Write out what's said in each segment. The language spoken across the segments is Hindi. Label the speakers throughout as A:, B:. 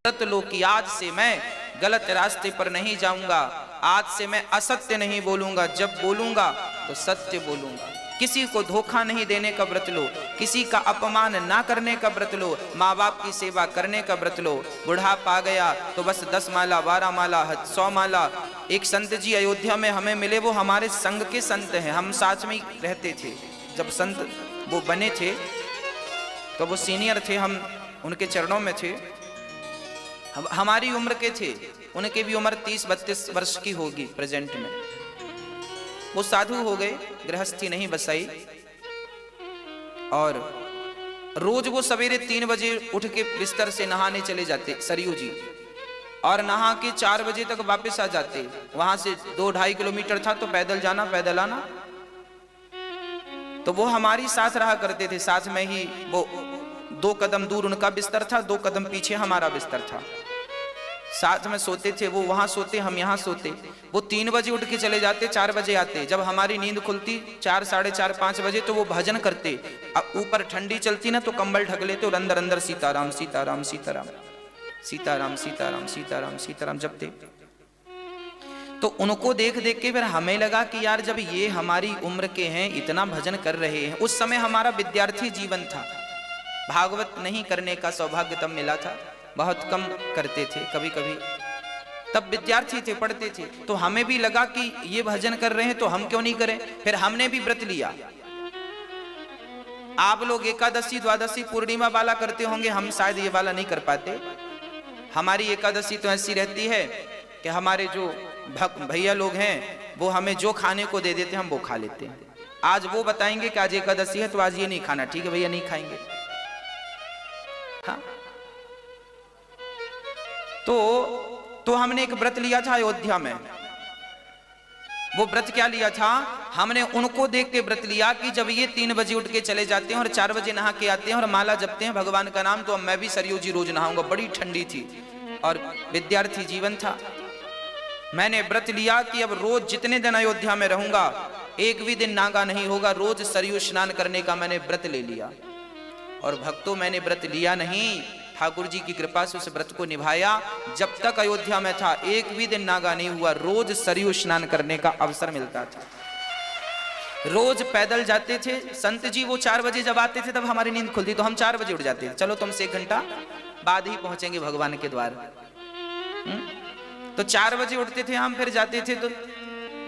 A: व्रत लो कि आज से मैं गलत रास्ते पर नहीं जाऊंगा, आज से मैं असत्य नहीं बोलूंगा, जब बोलूंगा तो सत्य बोलूंगा। किसी को धोखा नहीं देने का व्रत लो, किसी का अपमान ना करने का व्रत लो, माँ बाप की सेवा करने का व्रत लो। बुढ़ापा आ गया तो बस 10 माला 12 माला 100 माला। एक संत जी अयोध्या में हमें मिले, वो हमारे संघ के संत हैं, हम साथ में ही रहते थे। जब संत वो बने थे तो वो सीनियर थे, हम उनके चरणों में थे, हमारी उम्र के थे, उनके भी उम्र 30-32 वर्ष की होगी प्रेजेंट में। वो साधु हो गए, गृहस्थी नहीं बसाई, और रोज वो सवेरे 3 बजे उठ के बिस्तर से नहाने चले जाते सरयू जी, और नहा के 4 बजे तक वापस आ जाते। वहां से 2-2.5 किलोमीटर था, तो पैदल जाना पैदल आना। तो वो हमारी साथ रहा करते थे, साथ में ही वो 2 कदम दूर उनका बिस्तर था, 2 कदम पीछे हमारा बिस्तर था, साथ में सोते थे। वो वहां सोते, हम यहाँ सोते। वो 3 बजे उठ के चले जाते, 4 बजे आते। जब हमारी नींद खुलती 4, 4:30, 5 बजे, तो वो भजन करते। अब ऊपर ठंडी चलती ना, तो कंबल ढक लेते और अंदर अंदर सीताराम सीताराम सीताराम सीताराम सीताराम सीताराम सीताराम जपते। तो उनको देख देख के फिर हमें लगा कि यार, जब ये हमारी उम्र के हैं, इतना भजन कर रहे हैं। उस समय हमारा विद्यार्थी जीवन था, भागवत नहीं करने का सौभाग्य तब मिला था, बहुत कम करते थे कभी कभी, तब विद्यार्थी थे, पढ़ते थे। तो हमें भी लगा कि ये भजन कर रहे हैं तो हम क्यों नहीं करें। फिर हमने भी व्रत लिया। आप लोग एकादशी द्वादशी पूर्णिमा वाला करते होंगे, हम शायद ये वाला नहीं कर पाते। हमारी एकादशी तो ऐसी रहती है कि हमारे जो भैया लोग हैं वो हमें जो खाने को दे देते हैं हम वो खा लेते हैं। आज वो बताएंगे कि आज एकादशी है तो आज ये नहीं खाना, ठीक है भैया नहीं खाएंगे। हाँ, तो हमने एक व्रत लिया था अयोध्या में। वो व्रत क्या लिया था, हमने उनको देख के व्रत लिया कि जब ये 3 बजे उठ के चले जाते हैं और 4 बजे नहा के आते हैं और माला जपते हैं भगवान का नाम, तो अब मैं भी सरयू जी रोज नहाऊंगा। बड़ी ठंडी थी और विद्यार्थी जीवन था। मैंने व्रत लिया कि अब रोज जितने दिन अयोध्या में रहूंगा, एक भी दिन नागा नहीं होगा, रोज सरयू स्नान करने का मैंने व्रत ले लिया। और भक्तों, मैंने व्रत लिया नहीं, ठाकुर जी की कृपा से उस व्रत को निभाया। जब तक अयोध्या में था एक भी दिन नागा नहीं हुआ, रोज सरयू स्नान करने का अवसर मिलता था। रोज पैदल जाते थे। संत जी वो 4 बजे जब आते थे तब हमारी नींद खुलती, तो हम 4 बजे उठ जाते थे, चलो तुमसे 1 घंटा बाद ही पहुंचेंगे भगवान के द्वार। तो 4 बजे उठते थे हम, फिर जाते थे तो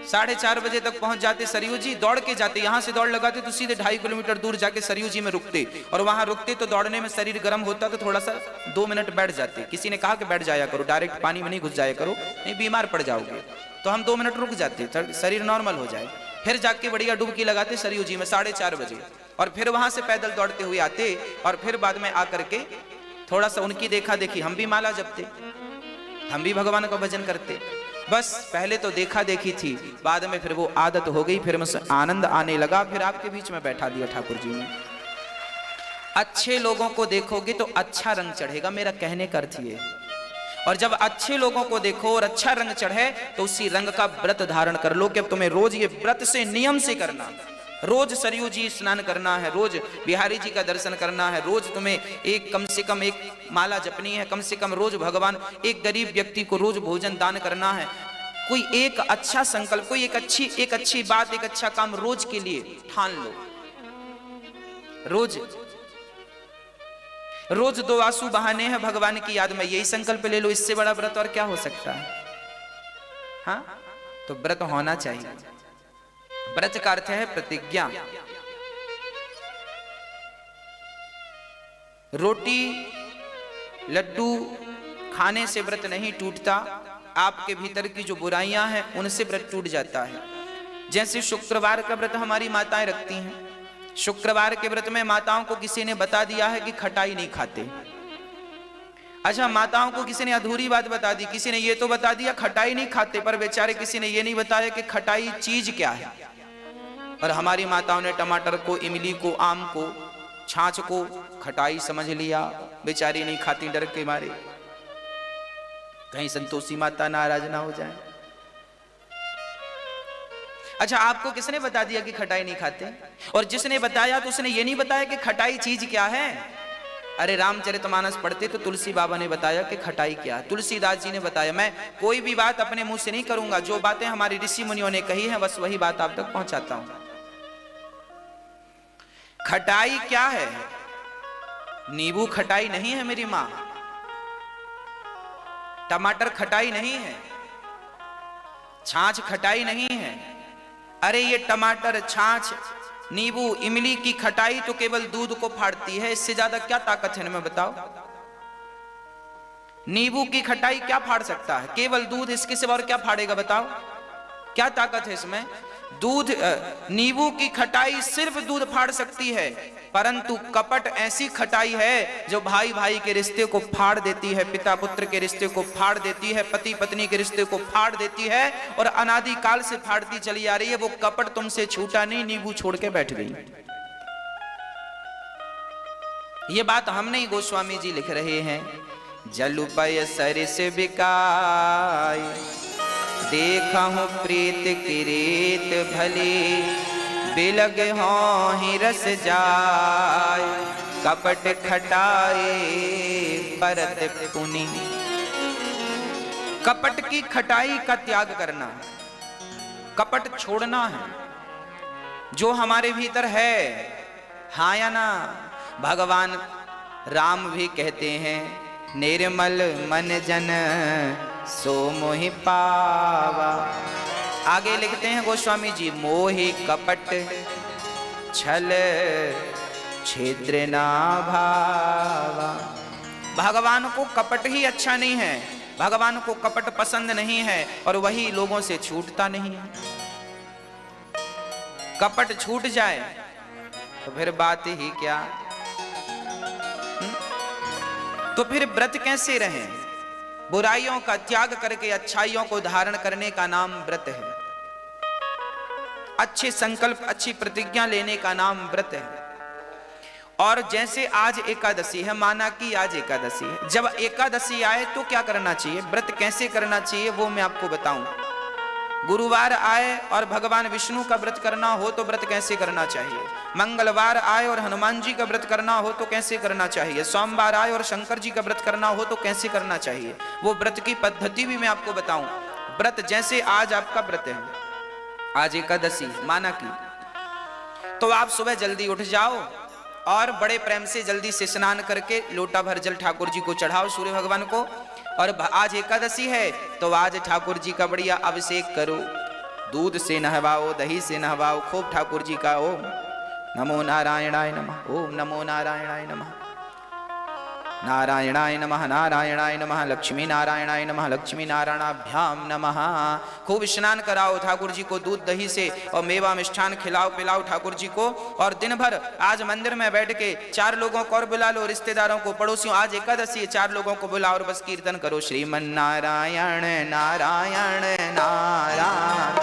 A: 4:30 बजे तक पहुंच जाते सरयू जी। दौड़ के जाते, यहाँ से दौड़ लगाते तो सीधे 2.5 किलोमीटर दूर जाके सरयू जी में रुकते, और वहां रुकते तो दौड़ने में शरीर गर्म होता तो थोड़ा सा 2 मिनट बैठ जाते। किसी ने कहा कि बैठ जाया करो, डायरेक्ट पानी में नहीं घुस जाया करो, नहीं बीमार पड़ जाओगे। तो हम 2 मिनट रुक जाते, शरीर नॉर्मल हो जाए। फिर जाके बढ़िया डुबकी लगाते सरयू जी में 4:30 बजे, और फिर वहां से पैदल दौड़ते हुए आते, और फिर बाद में आकर के थोड़ा सा उनकी देखा देखी, हम भी माला जपते, हम भी भगवान का भजन करते। बस पहले तो देखा देखी थी, बाद में फिर वो आदत हो गई, फिर मुझसे आनंद आने लगा। फिर आपके बीच में बैठा दिया ठाकुर जी ने। अच्छे लोगों को देखोगे तो अच्छा रंग चढ़ेगा, मेरा कहने का अर्थ ये। और जब अच्छे लोगों को देखो और अच्छा रंग चढ़े तो उसी रंग का व्रत धारण कर लो कि अब तुम्हें रोज ये व्रत से नियम से करना, रोज सरयू जी स्नान करना है, रोज बिहारी जी का दर्शन करना है, रोज तुम्हें एक कम से कम एक माला जपनी है, कम से कम रोज भगवान, एक गरीब व्यक्ति को रोज भोजन दान करना है। कोई एक अच्छा संकल्प, कोई एक अच्छी बात, एक अच्छा काम रोज के लिए ठान लो। रोज 2 आंसू बहाने हैं भगवान की याद में, यही संकल्प ले लो। इससे बड़ा व्रत और क्या हो सकता है। हाँ, तो व्रत होना चाहिए। व्रत का अर्थ है प्रतिज्ञा। रोटी लड्डू खाने से व्रत नहीं टूटता, आपके भीतर की जो बुराइयां हैं उनसे व्रत टूट जाता है। जैसे शुक्रवार का व्रत हमारी माताएं रखती हैं, शुक्रवार के व्रत में माताओं को किसी ने बता दिया है कि खटाई नहीं खाते। अच्छा, माताओं को किसी ने अधूरी बात बता दी, किसी ने ये तो बता दिया खटाई नहीं खाते, पर बेचारे किसी ने ये नहीं बताया कि खटाई चीज क्या है। और हमारी माताओं ने टमाटर को, इमली को, आम को, छाछ को खटाई समझ लिया, बेचारी नहीं खाती डर के मारे, कहीं संतोषी माता नाराज ना हो जाए। अच्छा, आपको किसने बता दिया कि खटाई नहीं खाते? और जिसने बताया तो उसने ये नहीं बताया कि खटाई चीज क्या है। अरे रामचरितमानस पढ़ते तो तुलसी बाबा ने बताया कि खटाई क्या है, तुलसीदास जी ने बताया। मैं कोई भी बात अपने मुंह से नहीं करूंगा, जो बातें हमारी ऋषि मुनियों ने कही है बस वही बात आप तक पहुंचाता हूं। खटाई क्या है? नींबू खटाई नहीं है मेरी मां, टमाटर खटाई नहीं है, छाछ खटाई नहीं है। अरे ये टमाटर, छाछ, नींबू, इमली की खटाई तो केवल दूध को फाड़ती है, इससे ज्यादा क्या ताकत है इनमें बताओ? नींबू की खटाई क्या फाड़ सकता है? केवल दूध, इसके सिवा और क्या फाड़ेगा बताओ? क्या ताकत है इसमें? दूध, नींबू की खटाई सिर्फ दूध फाड़ सकती है, परंतु कपट ऐसी खटाई है जो भाई भाई के रिश्ते को फाड़ देती है, पिता पुत्र के रिश्ते को फाड़ देती है, पति पत्नी के रिश्ते को फाड़ देती है और अनादि काल से फाड़ती चली आ रही है। वो कपट तुमसे छूटा नहीं, नींबू छोड़ के बैठ गई। ये बात हम नहीं, गोस्वामी जी लिख रहे हैं। जलुपय सरिस बिकाय देखा हूं प्रीत की रीत भली, बिलग हों रस जाय कपट खटाए परत पुनि। कपट की खटाई का त्याग करना, कपट छोड़ना है जो हमारे भीतर है, हाँ या ना? भगवान राम भी कहते हैं, निर्मल मन जन सो मोहि पावा। आगे लिखते हैं गोस्वामी जी, मोहि कपट छल छिद्र ना भावा। भगवान को कपट ही अच्छा नहीं है, भगवान को कपट पसंद नहीं है और वही लोगों से छूटता नहीं है। कपट छूट जाए तो फिर बात ही क्या? तो फिर व्रत कैसे रहें? बुराइयों का त्याग करके अच्छाइयों को धारण करने का नाम व्रत है। अच्छे संकल्प, अच्छी प्रतिज्ञा लेने का नाम व्रत है। और जैसे आज एकादशी है, माना कि आज एकादशी है, जब एकादशी आए तो क्या करना चाहिए, व्रत कैसे करना चाहिए वो मैं आपको बताऊं। गुरुवार आए और भगवान विष्णु का व्रत करना हो तो व्रत कैसे करना चाहिए। मंगलवार आए और हनुमान जी का व्रत करना हो तो कैसे करना चाहिए। सोमवार आए और शंकर जी का व्रत करना हो तो कैसे करना चाहिए। वो व्रत की पद्धति भी मैं आपको बताऊं। व्रत जैसे आज आपका व्रत है, आज एकादशी माना की, तो आप सुबह जल्दी उठ जाओ और बड़े प्रेम से जल्दी से स्नान करके लोटा भर जल ठाकुर जी को चढ़ाओ, सूर्य भगवान को। और आज एकादशी है तो आज ठाकुर जी का बढ़िया अभिषेक करो, दूध से नहवाओ, दही से नहवाओ, खूब ठाकुर जी का ओम नमो नारायणाय नमः, ओम नमो नारायणाय नमः, नारायणाय नमः, नारायणाय नमः, लक्ष्मी नारायणाय नमः, लक्ष्मी नारायणाभ्याम नमः। खूब स्नान कराओ ठाकुर जी को दूध दही से और मेवा मिष्ठान खिलाओ पिलाओ ठाकुर जी को। और दिन भर आज मंदिर में बैठ के 4 लोगों को और बुला लो, रिश्तेदारों को, पड़ोसियों, आज एकादशी है, 4 लोगों को बुलाओ और बस कीर्तन करो, श्रीमन नारायण नारायण नारायण।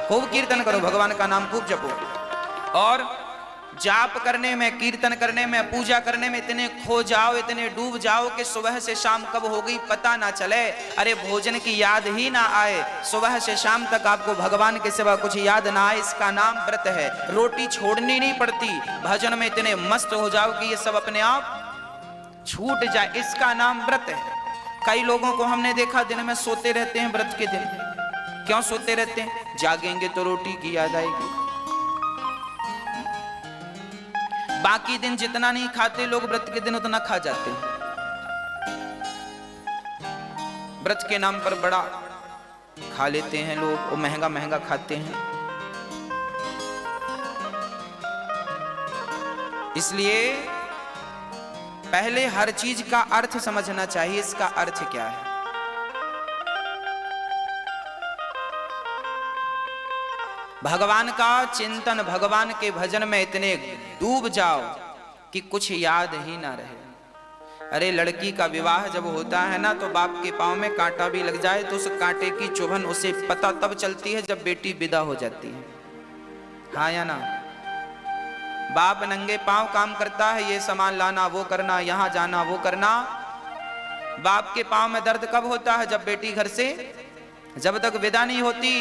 A: खूब कीर्तन करो, भगवान का नाम खूब जपो। और जाप करने में, कीर्तन करने में, पूजा करने में इतने खो जाओ, इतने डूब जाओ कि सुबह से शाम कब हो गई पता ना चले। अरे भोजन की याद ही ना आए, सुबह से शाम तक आपको भगवान के सिवा कुछ याद ना आए, इसका नाम व्रत है। रोटी छोड़नी नहीं पड़ती, भजन में इतने मस्त हो जाओ कि ये सब अपने आप छूट जाए, इसका नाम व्रत है। कई लोगों को हमने देखा दिन में सोते रहते हैं व्रत के दिन। क्यों सोते रहते हैं? जागेंगे तो रोटी की याद आएगी। बाकी दिन जितना नहीं खाते लोग, व्रत के दिन उतना खा जाते हैं। व्रत के नाम पर बड़ा खा लेते हैं लोग, वो महंगा महंगा खाते हैं। इसलिए पहले हर चीज का अर्थ समझना चाहिए, इसका अर्थ क्या है। भगवान का चिंतन, भगवान के भजन में इतने डूब जाओ कि कुछ याद ही ना रहे। अरे लड़की का विवाह जब होता है ना, तो बाप के पांव में कांटा भी लग जाए तो उस कांटे की चुभन उसे पता तब चलती है जब बेटी विदा हो जाती है, हाँ या ना। बाप नंगे पांव काम करता है, ये सामान लाना, वो करना, यहां जाना, वो करना। बाप के पांव में दर्द कब होता है? जब बेटी घर से, जब तक विदा नहीं होती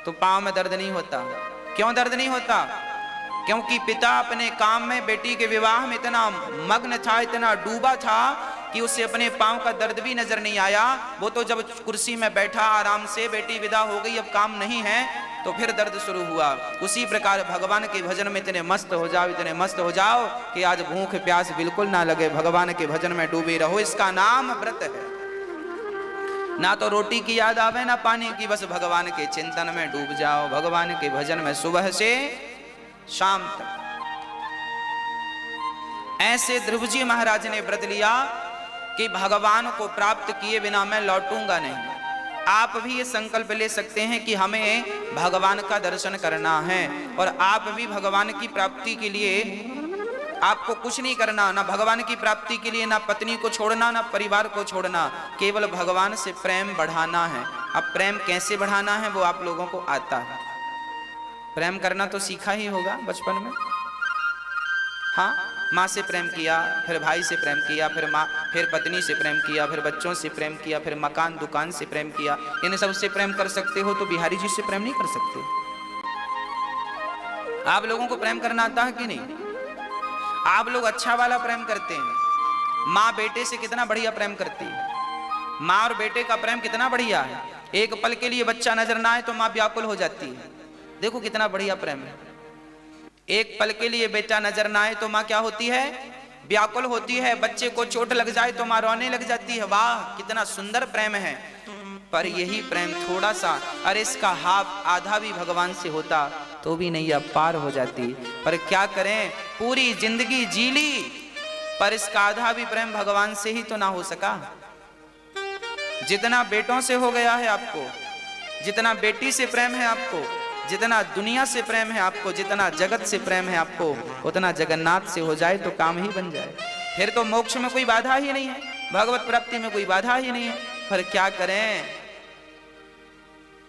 A: तो पांव में दर्द नहीं होता। क्यों दर्द नहीं होता? क्योंकि पिता अपने काम में, बेटी के विवाह में इतना मग्न था, इतना डूबा था कि उसे अपने पांव का दर्द भी नजर नहीं आया। वो तो जब कुर्सी में बैठा आराम से, बेटी विदा हो गई, अब काम नहीं है, तो फिर दर्द शुरू हुआ। उसी प्रकार भगवान के भजन में इतने मस्त हो जाओ, इतने मस्त हो जाओ कि आज भूख प्यास बिल्कुल ना लगे, भगवान के भजन में डूबे रहो। इसका नाम व्रत है। ना तो रोटी की याद आवे ना पानी की, बस भगवान के चिंतन में डूब जाओ, भगवान के भजन में सुबह से शाम तक। ऐसे ध्रुव जी महाराज ने व्रत लिया कि भगवान को प्राप्त किए बिना मैं लौटूंगा नहीं। आप भी ये संकल्प ले सकते हैं कि हमें भगवान का दर्शन करना है, और आप भी भगवान की प्राप्ति के लिए आपको कुछ नहीं करना, ना भगवान की प्राप्ति के लिए ना पत्नी को छोड़ना, ना परिवार को छोड़ना, केवल भगवान से प्रेम बढ़ाना है। अब प्रेम कैसे बढ़ाना है वो आप लोगों को आता है। प्रेम करना तो सीखा ही होगा बचपन में। हाँ, माँ से प्रेम किया, फिर भाई से प्रेम किया, फिर माँ, फिर पत्नी से प्रेम किया, फिर बच्चों से प्रेम किया, फिर मकान दुकान से प्रेम किया। इन सब से प्रेम कर सकते हो तो बिहारी जी से प्रेम नहीं कर सकते। आप लोगों को प्रेम करना आता है कि नहीं? आप लोग अच्छा वाला प्रेम करते हैं। माँ बेटे से कितना बढ़िया प्रेम करती है। माँ और बेटे का प्रेम कितना बढ़िया है। एक पल के लिए बच्चा नजर ना आए तो माँ व्याकुल हो जाती है। देखो कितना बढ़िया प्रेम है। एक पल के लिए बेटा नजर ना आए तो माँ क्या होती है? व्याकुल होती है। बच्चे को चोट लग जाए तो माँ रोने लग जाती है। वाह कितना सुंदर प्रेम है। पर यही प्रेम थोड़ा सा, अरे इसका हाफ आधा भी भगवान से होता तो भी नहीं, अब पार हो जाती। पर क्या करें, पूरी जिंदगी जी ली, पर इसका आधा भी प्रेम भगवान से ही तो ना हो सका। जितना बेटों से हो गया है आपको, जितना बेटी से प्रेम है आपको, जितना दुनिया से प्रेम है आपको, जितना जगत से प्रेम है आपको, उतना जगन्नाथ से हो जाए तो काम ही बन जाए। फिर तो मोक्ष में कोई बाधा ही नहीं है, भगवत प्राप्ति में कोई बाधा ही नहीं है। पर क्या करें,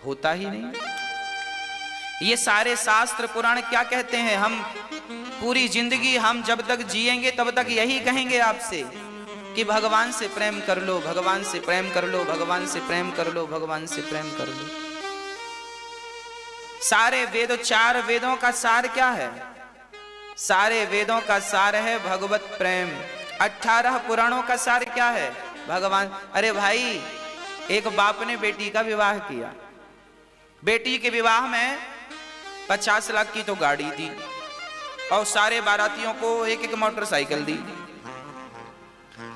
A: होता ही नहीं। ये सारे शास्त्र पुराण क्या कहते हैं? हम पूरी जिंदगी हम जब तक जिएंगे तब तक यही कहेंगे आपसे कि भगवान से प्रेम कर लो, भगवान से प्रेम कर लो, भगवान से प्रेम कर लो, भगवान से प्रेम कर लो। सारे वेद, 4 वेदों का सार क्या है? सारे वेदों का सार है भगवत प्रेम। 18 पुराणों का सार क्या है? भगवान। अरे भाई, एक बाप ने बेटी का विवाह किया, बेटी के विवाह में 50 लाख की तो गाड़ी दी, और सारे बारातियों को एक एक मोटरसाइकिल दी,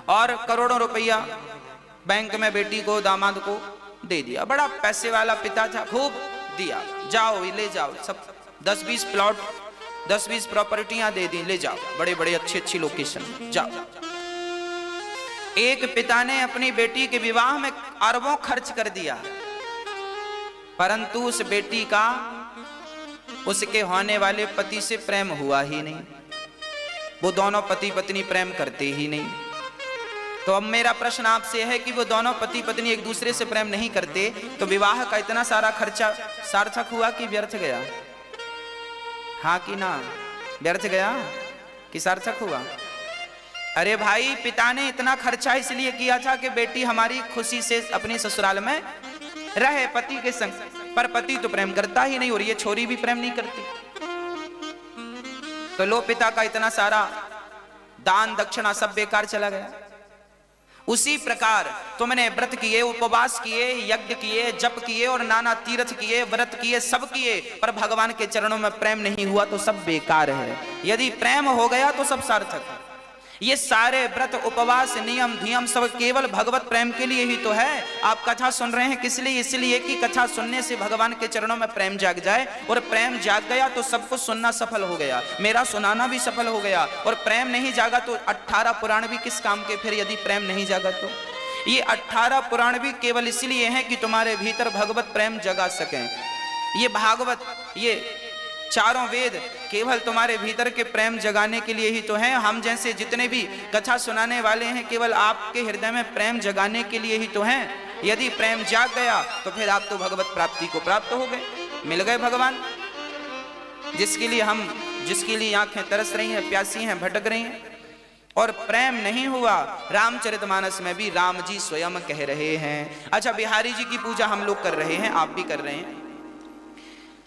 A: और करोड़ों रुपया बैंक में बेटी को, दामाद को दे दिया। बड़ा पैसे वाला पिता था, खूब दिया, जाओ ले जाओ, सब 10-20 प्लॉट, 10-20 प्रॉपर्टियां दे दी, ले जाओ, बड़े बड़े अच्छी लोकेशन जाओ। एक पिता ने अपनी बेटी के विवाह में अरबों खर्च कर दिया, परंतु उस बेटी का उसके होने वाले पति से प्रेम हुआ ही नहीं। वो दोनों पति पत्नी प्रेम करते ही नहीं। तो अब मेरा प्रश्न आपसे है कि वो दोनों पति पत्नी एक दूसरे से प्रेम नहीं करते, तो विवाह का इतना सारा खर्चा सार्थक हुआ कि व्यर्थ गया? हाँ कि ना? व्यर्थ गया कि सार्थक हुआ? अरे भाई, पिता ने इतना खर्चा इसलिए किया था कि बेटी हमारी खुशी से अपने ससुराल में रहे पति के संग, पर पति तो प्रेम करता ही नहीं, और ये छोरी भी प्रेम नहीं करती। तो लो, पिता का इतना सारा दान दक्षिणा सब बेकार चला गया। उसी प्रकार तुमने व्रत किए, उपवास किए, यज्ञ किए, जप किए और नाना तीर्थ किए, व्रत किए, सब किए, पर भगवान के चरणों में प्रेम नहीं हुआ तो सब बेकार है। यदि प्रेम हो गया तो सब सार्थक है। ये सारे व्रत, उपवास, नियम धियम सब केवल भगवत प्रेम के लिए ही तो है। आप कथा सुन रहे हैं किस लिए? इसलिए कि कथा सुनने से भगवान के चरणों में प्रेम जाग जाए, और प्रेम जाग गया तो सब कुछ सुनना सफल हो गया, मेरा सुनाना भी सफल हो गया। और प्रेम नहीं जागा तो 18 पुराण भी किस काम के फिर, यदि प्रेम नहीं जागा तो? ये 18 पुराण भी केवल इसलिए हैं कि तुम्हारे भीतर भगवत प्रेम जगा सकें। ये भागवत, ये चारों वेद केवल तुम्हारे भीतर के प्रेम जगाने के लिए ही तो हैं। हम जैसे जितने भी कथा सुनाने वाले हैं केवल आपके हृदय में प्रेम जगाने के लिए ही तो हैं। यदि प्रेम जाग गया तो फिर आप तो भगवत प्राप्ति को प्राप्त हो गए, मिल गए भगवान, जिसके लिए आंखें तरस रही हैं, प्यासी हैं, भटक रही हैं। और प्रेम नहीं हुआ, रामचरितमानस में भी राम जी स्वयं कह रहे हैं। अच्छा, बिहारी जी की पूजा हम लोग कर रहे हैं, आप भी कर रहे हैं।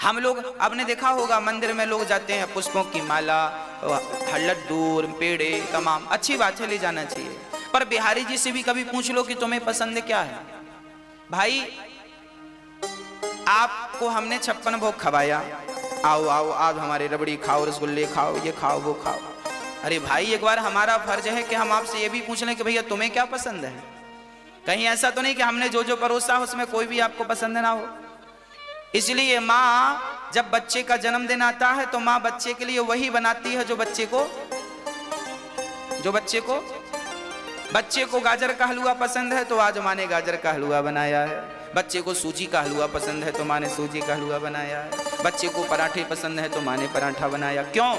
A: हम लोग आपने देखा होगा मंदिर में लोग जाते हैं, पुष्पों की माला, लड्डू, पेड़े, तमाम अच्छी बात है, ले जाना चाहिए। पर बिहारी जी से भी कभी पूछ लो कि तुम्हें पसंद क्या है। भाई आपको हमने 56 भोग खवाया, आओ आओ आप हमारे रबड़ी खाओ, रसगुल्ले खाओ, ये खाओ वो खाओ। अरे भाई एक बार हमारा फर्ज है कि हम आपसे ये भी पूछ लें कि भैया तुम्हें क्या पसंद है। कहीं ऐसा तो नहीं कि हमने जो जो परोसा उसमें कोई भी आपको पसंद ना हो। इसलिए माँ जब बच्चे का जन्मदिन आता है तो माँ बच्चे के लिए वही बनाती है जो बच्चे को गाजर का हलवा पसंद है तो आज माँ ने गाजर का हलवा बनाया है। बच्चे को सूजी का हलवा पसंद है तो माँ ने सूजी का हलवा बनाया है। बच्चे को पराठे पसंद है तो माँ ने पराठा बनाया। क्यों?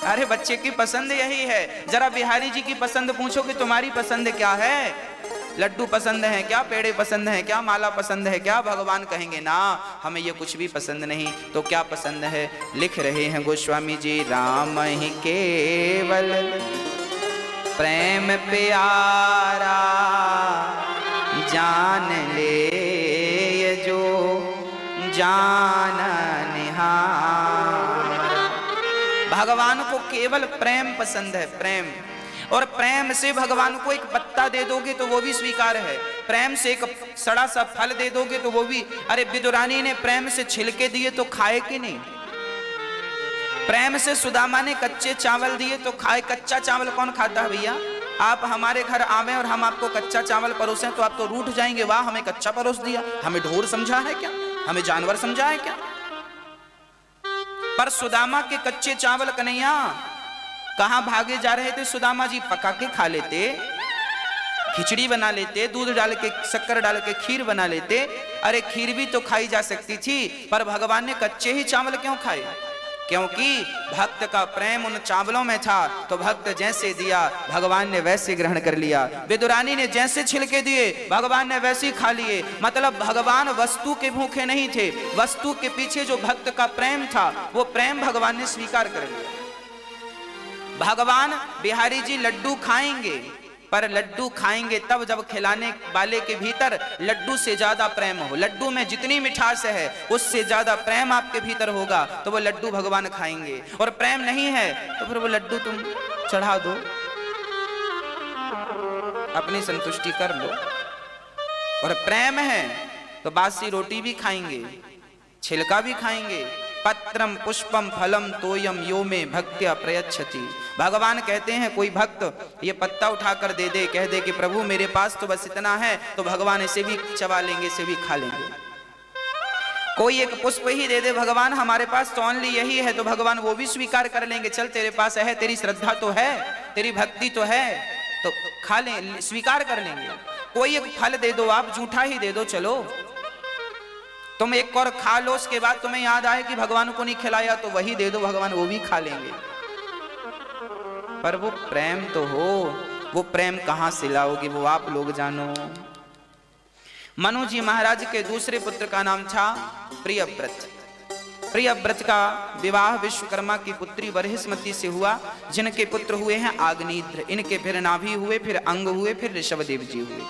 A: अरे बच्चे की पसंद यही है। जरा बिहारी जी की पसंद पूछो कि तुम्हारी पसंद क्या है। लड्डू पसंद है क्या, पेड़े पसंद है क्या, माला पसंद है क्या? भगवान कहेंगे ना हमें ये कुछ भी पसंद नहीं। तो क्या पसंद है? लिख रहे हैं गोस्वामी जी, राम ही केवल प्रेम प्यारा, जान ले ये जो जान निहार। भगवान को केवल प्रेम पसंद है, प्रेम। और प्रेम से भगवान को एक पत्ता दे दोगे तो वो भी स्वीकार है। प्रेम से एक सड़ा सा फल दे दोगे तो वो भी। अरे विदुरानी ने प्रेम से छिलके दिए तो खाए कि नहीं? प्रेम से सुदामा ने कच्चे चावल दिए तो खाए। कच्चा चावल कौन खाता है भैया? आप हमारे घर आवे और हम आपको कच्चा चावल परोसें तो आप तो रूठ जाएंगे, वाह हमें कच्चा परोस दिया, हमें ढोर समझा है क्या, हमें जानवर समझा है क्या? पर सुदामा के कच्चे चावल कन्हैया कहां भागे जा रहे थे? सुदामा जी पका के खा लेते, खिचड़ी बना लेते, दूध डाल के शक्कर डाल के खीर बना लेते। अरे खीर भी तो खाई जा सकती थी, पर भगवान ने कच्चे ही चावल क्यों खाए? क्योंकि भक्त का प्रेम उन चावलों में था। तो भक्त जैसे दिया भगवान ने वैसे ग्रहण कर लिया। विदुरानी ने जैसे छिलके दिए भगवान ने वैसे ही खा लिए। मतलब भगवान वस्तु के भूखे नहीं थे, वस्तु के पीछे जो भक्त का प्रेम था वो प्रेम भगवान ने स्वीकार कर लिया। भगवान बिहारी जी लड्डू खाएंगे, पर लड्डू खाएंगे तब जब खिलाने वाले के भीतर लड्डू से ज्यादा प्रेम हो। लड्डू में जितनी मिठास है उससे ज्यादा प्रेम आपके भीतर होगा तो वो लड्डू भगवान खाएंगे। और प्रेम नहीं है तो फिर वो लड्डू तुम चढ़ा दो, अपनी संतुष्टि कर लो। और प्रेम है तो बासी रोटी भी खाएंगे, छिलका भी खाएंगे। पत्रम पुष्पम फलम तोयम यो में भक्त्या प्रयच्छति। भगवान कहते हैं कोई भक्त ये पत्ता उठाकर दे दे, कह दे कि प्रभु मेरे पास तो बस इतना है, तो भगवान इसे भी चबा लेंगे, इसे भी खा लेंगे। कोई एक पुष्प ही दे दे, भगवान हमारे पास तो ओनली यही है, तो भगवान वो भी स्वीकार कर लेंगे। चल तेरे पास है, तेरी श्रद्धा तो है, तेरी भक्ति तो है, तो खा ले, स्वीकार कर लेंगे। कोई एक फल दे दो, आप जूठा ही दे दो, चलो तुम एक और खा लो, उसके बाद तुम्हें याद आए कि भगवान को नहीं खिलाया तो वही दे दो, भगवान वो भी खा लेंगे। पर वो प्रेम तो हो, वो प्रेम कहां से लाओगे वो आप लोग जानो। मनु जी महाराज के दूसरे पुत्र का नाम था प्रियव्रत। प्रियव्रत का विवाह विश्वकर्मा की पुत्री बरहिस्मती से हुआ, जिनके पुत्र हुए हैं आग्नेत्र। इनके फिर नाभि हुए, फिर अंग हुए, फिर ऋषभदेव जी हुए।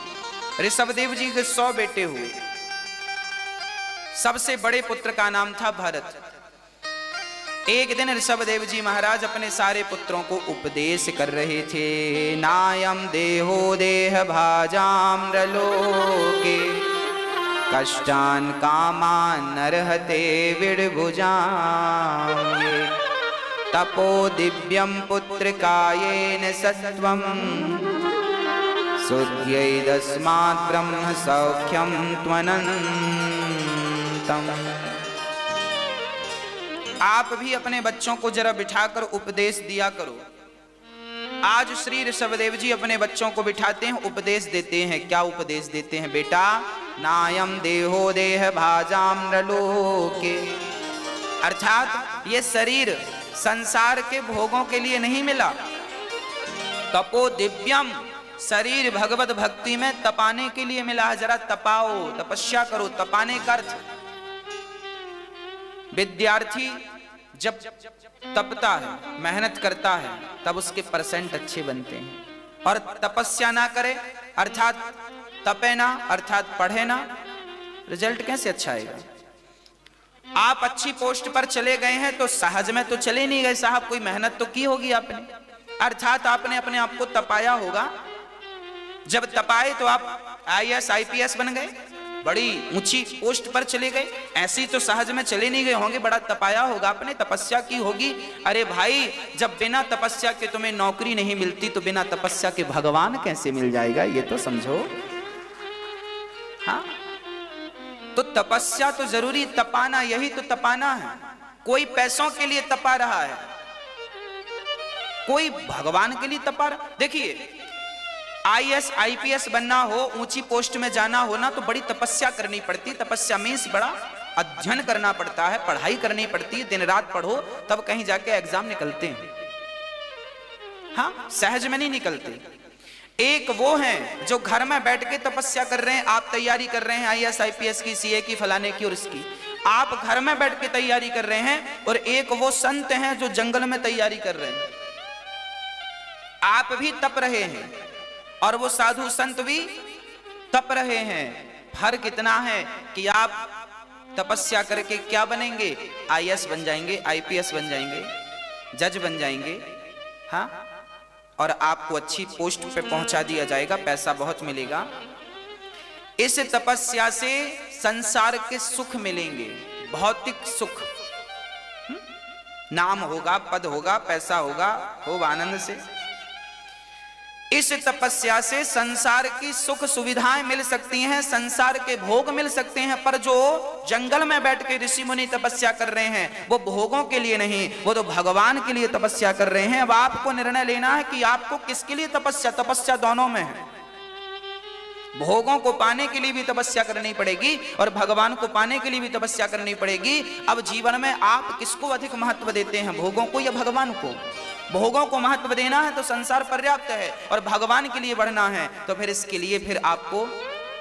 A: ऋषभदेव जी के 100 बेटे हुए। सबसे बड़े पुत्र का नाम था भरत। एक दिन ऋषभदेव जी महाराज अपने सारे पुत्रों को उपदेश कर रहे थे। नायम देहो देह भाजाम्रलोके कष्टान कामान नरहते विड़भुजां। तपो दिव्यम पुत्र कायेन सत्वम शुद्ध्यैदस्मात् ब्रह्म सौख्यम त्वनन्तम्। आप भी अपने बच्चों को जरा बिठाकर उपदेश दिया करो। आज श्री ऋषभदेव जी अपने बच्चों को बिठाते हैं, उपदेश देते हैं। क्या उपदेश देते हैं? बेटा नायम देहो देह भाजाम्रलोके, अर्थात ये शरीर संसार के भोगों के लिए नहीं मिला। तपो दिव्यम, शरीर भगवत भक्ति में तपाने के लिए मिला है। जरा तपाओ, तपस्या करो। तपाने का अर्थ, विद्यार्थी जब तपता है, मेहनत करता है, तब उसके परसेंट अच्छे बनते हैं। और तपस्या ना करे अर्थात तपे ना, अर्थात पढ़े ना, रिजल्ट कैसे अच्छा आएगा? आप अच्छी पोस्ट पर चले गए हैं तो सहज में तो चले नहीं गए साहब, कोई मेहनत तो की होगी आपने, अर्थात आपने अपने आप को तपाया होगा। जब तपाए तो आप आईएएस आईपीएस बन गए, बड़ी ऊंची पोस्ट पर चले गए। ऐसी तो सहज में चले नहीं गए होंगे, बड़ा तपाया होगा आपने, तपस्या की होगी। अरे भाई, जब बिना तपस्या के तुम्हें नौकरी नहीं मिलती तो बिना तपस्या के भगवान कैसे मिल जाएगा, ये तो समझो। हाँ, तो तपस्या तो जरूरी, तपाना, यही तो तपाना है। कोई पैसों के लिए तपा रहा है, कोई भगवान के लिए तपा रहा। देखिए, आईएएस आईपीएस बनना हो, ऊंची पोस्ट में जाना हो ना, तो बड़ी तपस्या करनी पड़ती। तपस्या मीन्स बड़ा अध्ययन करना पड़ता है, पढ़ाई करनी पड़ती है, दिन रात पढ़ो तब कहीं जाके एग्जाम निकलते हैं। हाँ, सहज में नहीं निकलते। एक वो हैं जो घर में बैठ के तपस्या कर रहे हैं, आप तैयारी कर रहे हैं आईएएस आईपीएस की, सीए की, फलाने की और इसकी, आप घर में बैठ के तैयारी कर रहे हैं। और एक वो संत हैं जो जंगल में तैयारी कर रहे हैं। आप भी तप रहे हैं और वो साधु संत भी तप रहे हैं। फर्क इतना है कि आप तपस्या करके क्या बनेंगे, आईएएस बन जाएंगे, आईपीएस बन जाएंगे, जज बन जाएंगे। हाँ, और आपको अच्छी पोस्ट पे पहुंचा दिया जाएगा, पैसा बहुत मिलेगा। इस तपस्या से संसार के सुख मिलेंगे, भौतिक सुख, नाम होगा, पद होगा, पैसा होगा, खूब आनंद से। इस तपस्या से संसार की सुख सुविधाएं मिल सकती हैं, संसार के भोग मिल सकते हैं। पर जो जंगल में बैठ के ऋषि मुनि तपस्या कर रहे हैं, वो भोगों के लिए नहीं, वो तो भगवान के लिए तपस्या कर रहे हैं। अब आपको निर्णय लेना है कि आपको किसके लिए तपस्या, तपस्या दोनों में है। भोगों को पाने के लिए भी तपस्या करनी पड़ेगी और भगवान को पाने के लिए भी तपस्या करनी पड़ेगी। अब जीवन में आप किसको अधिक महत्व देते हैं, भोगों को या भगवान को? भोगों को महत्व देना है तो संसार पर्याप्त है, और भगवान के लिए बढ़ना है तो फिर इसके लिए फिर आपको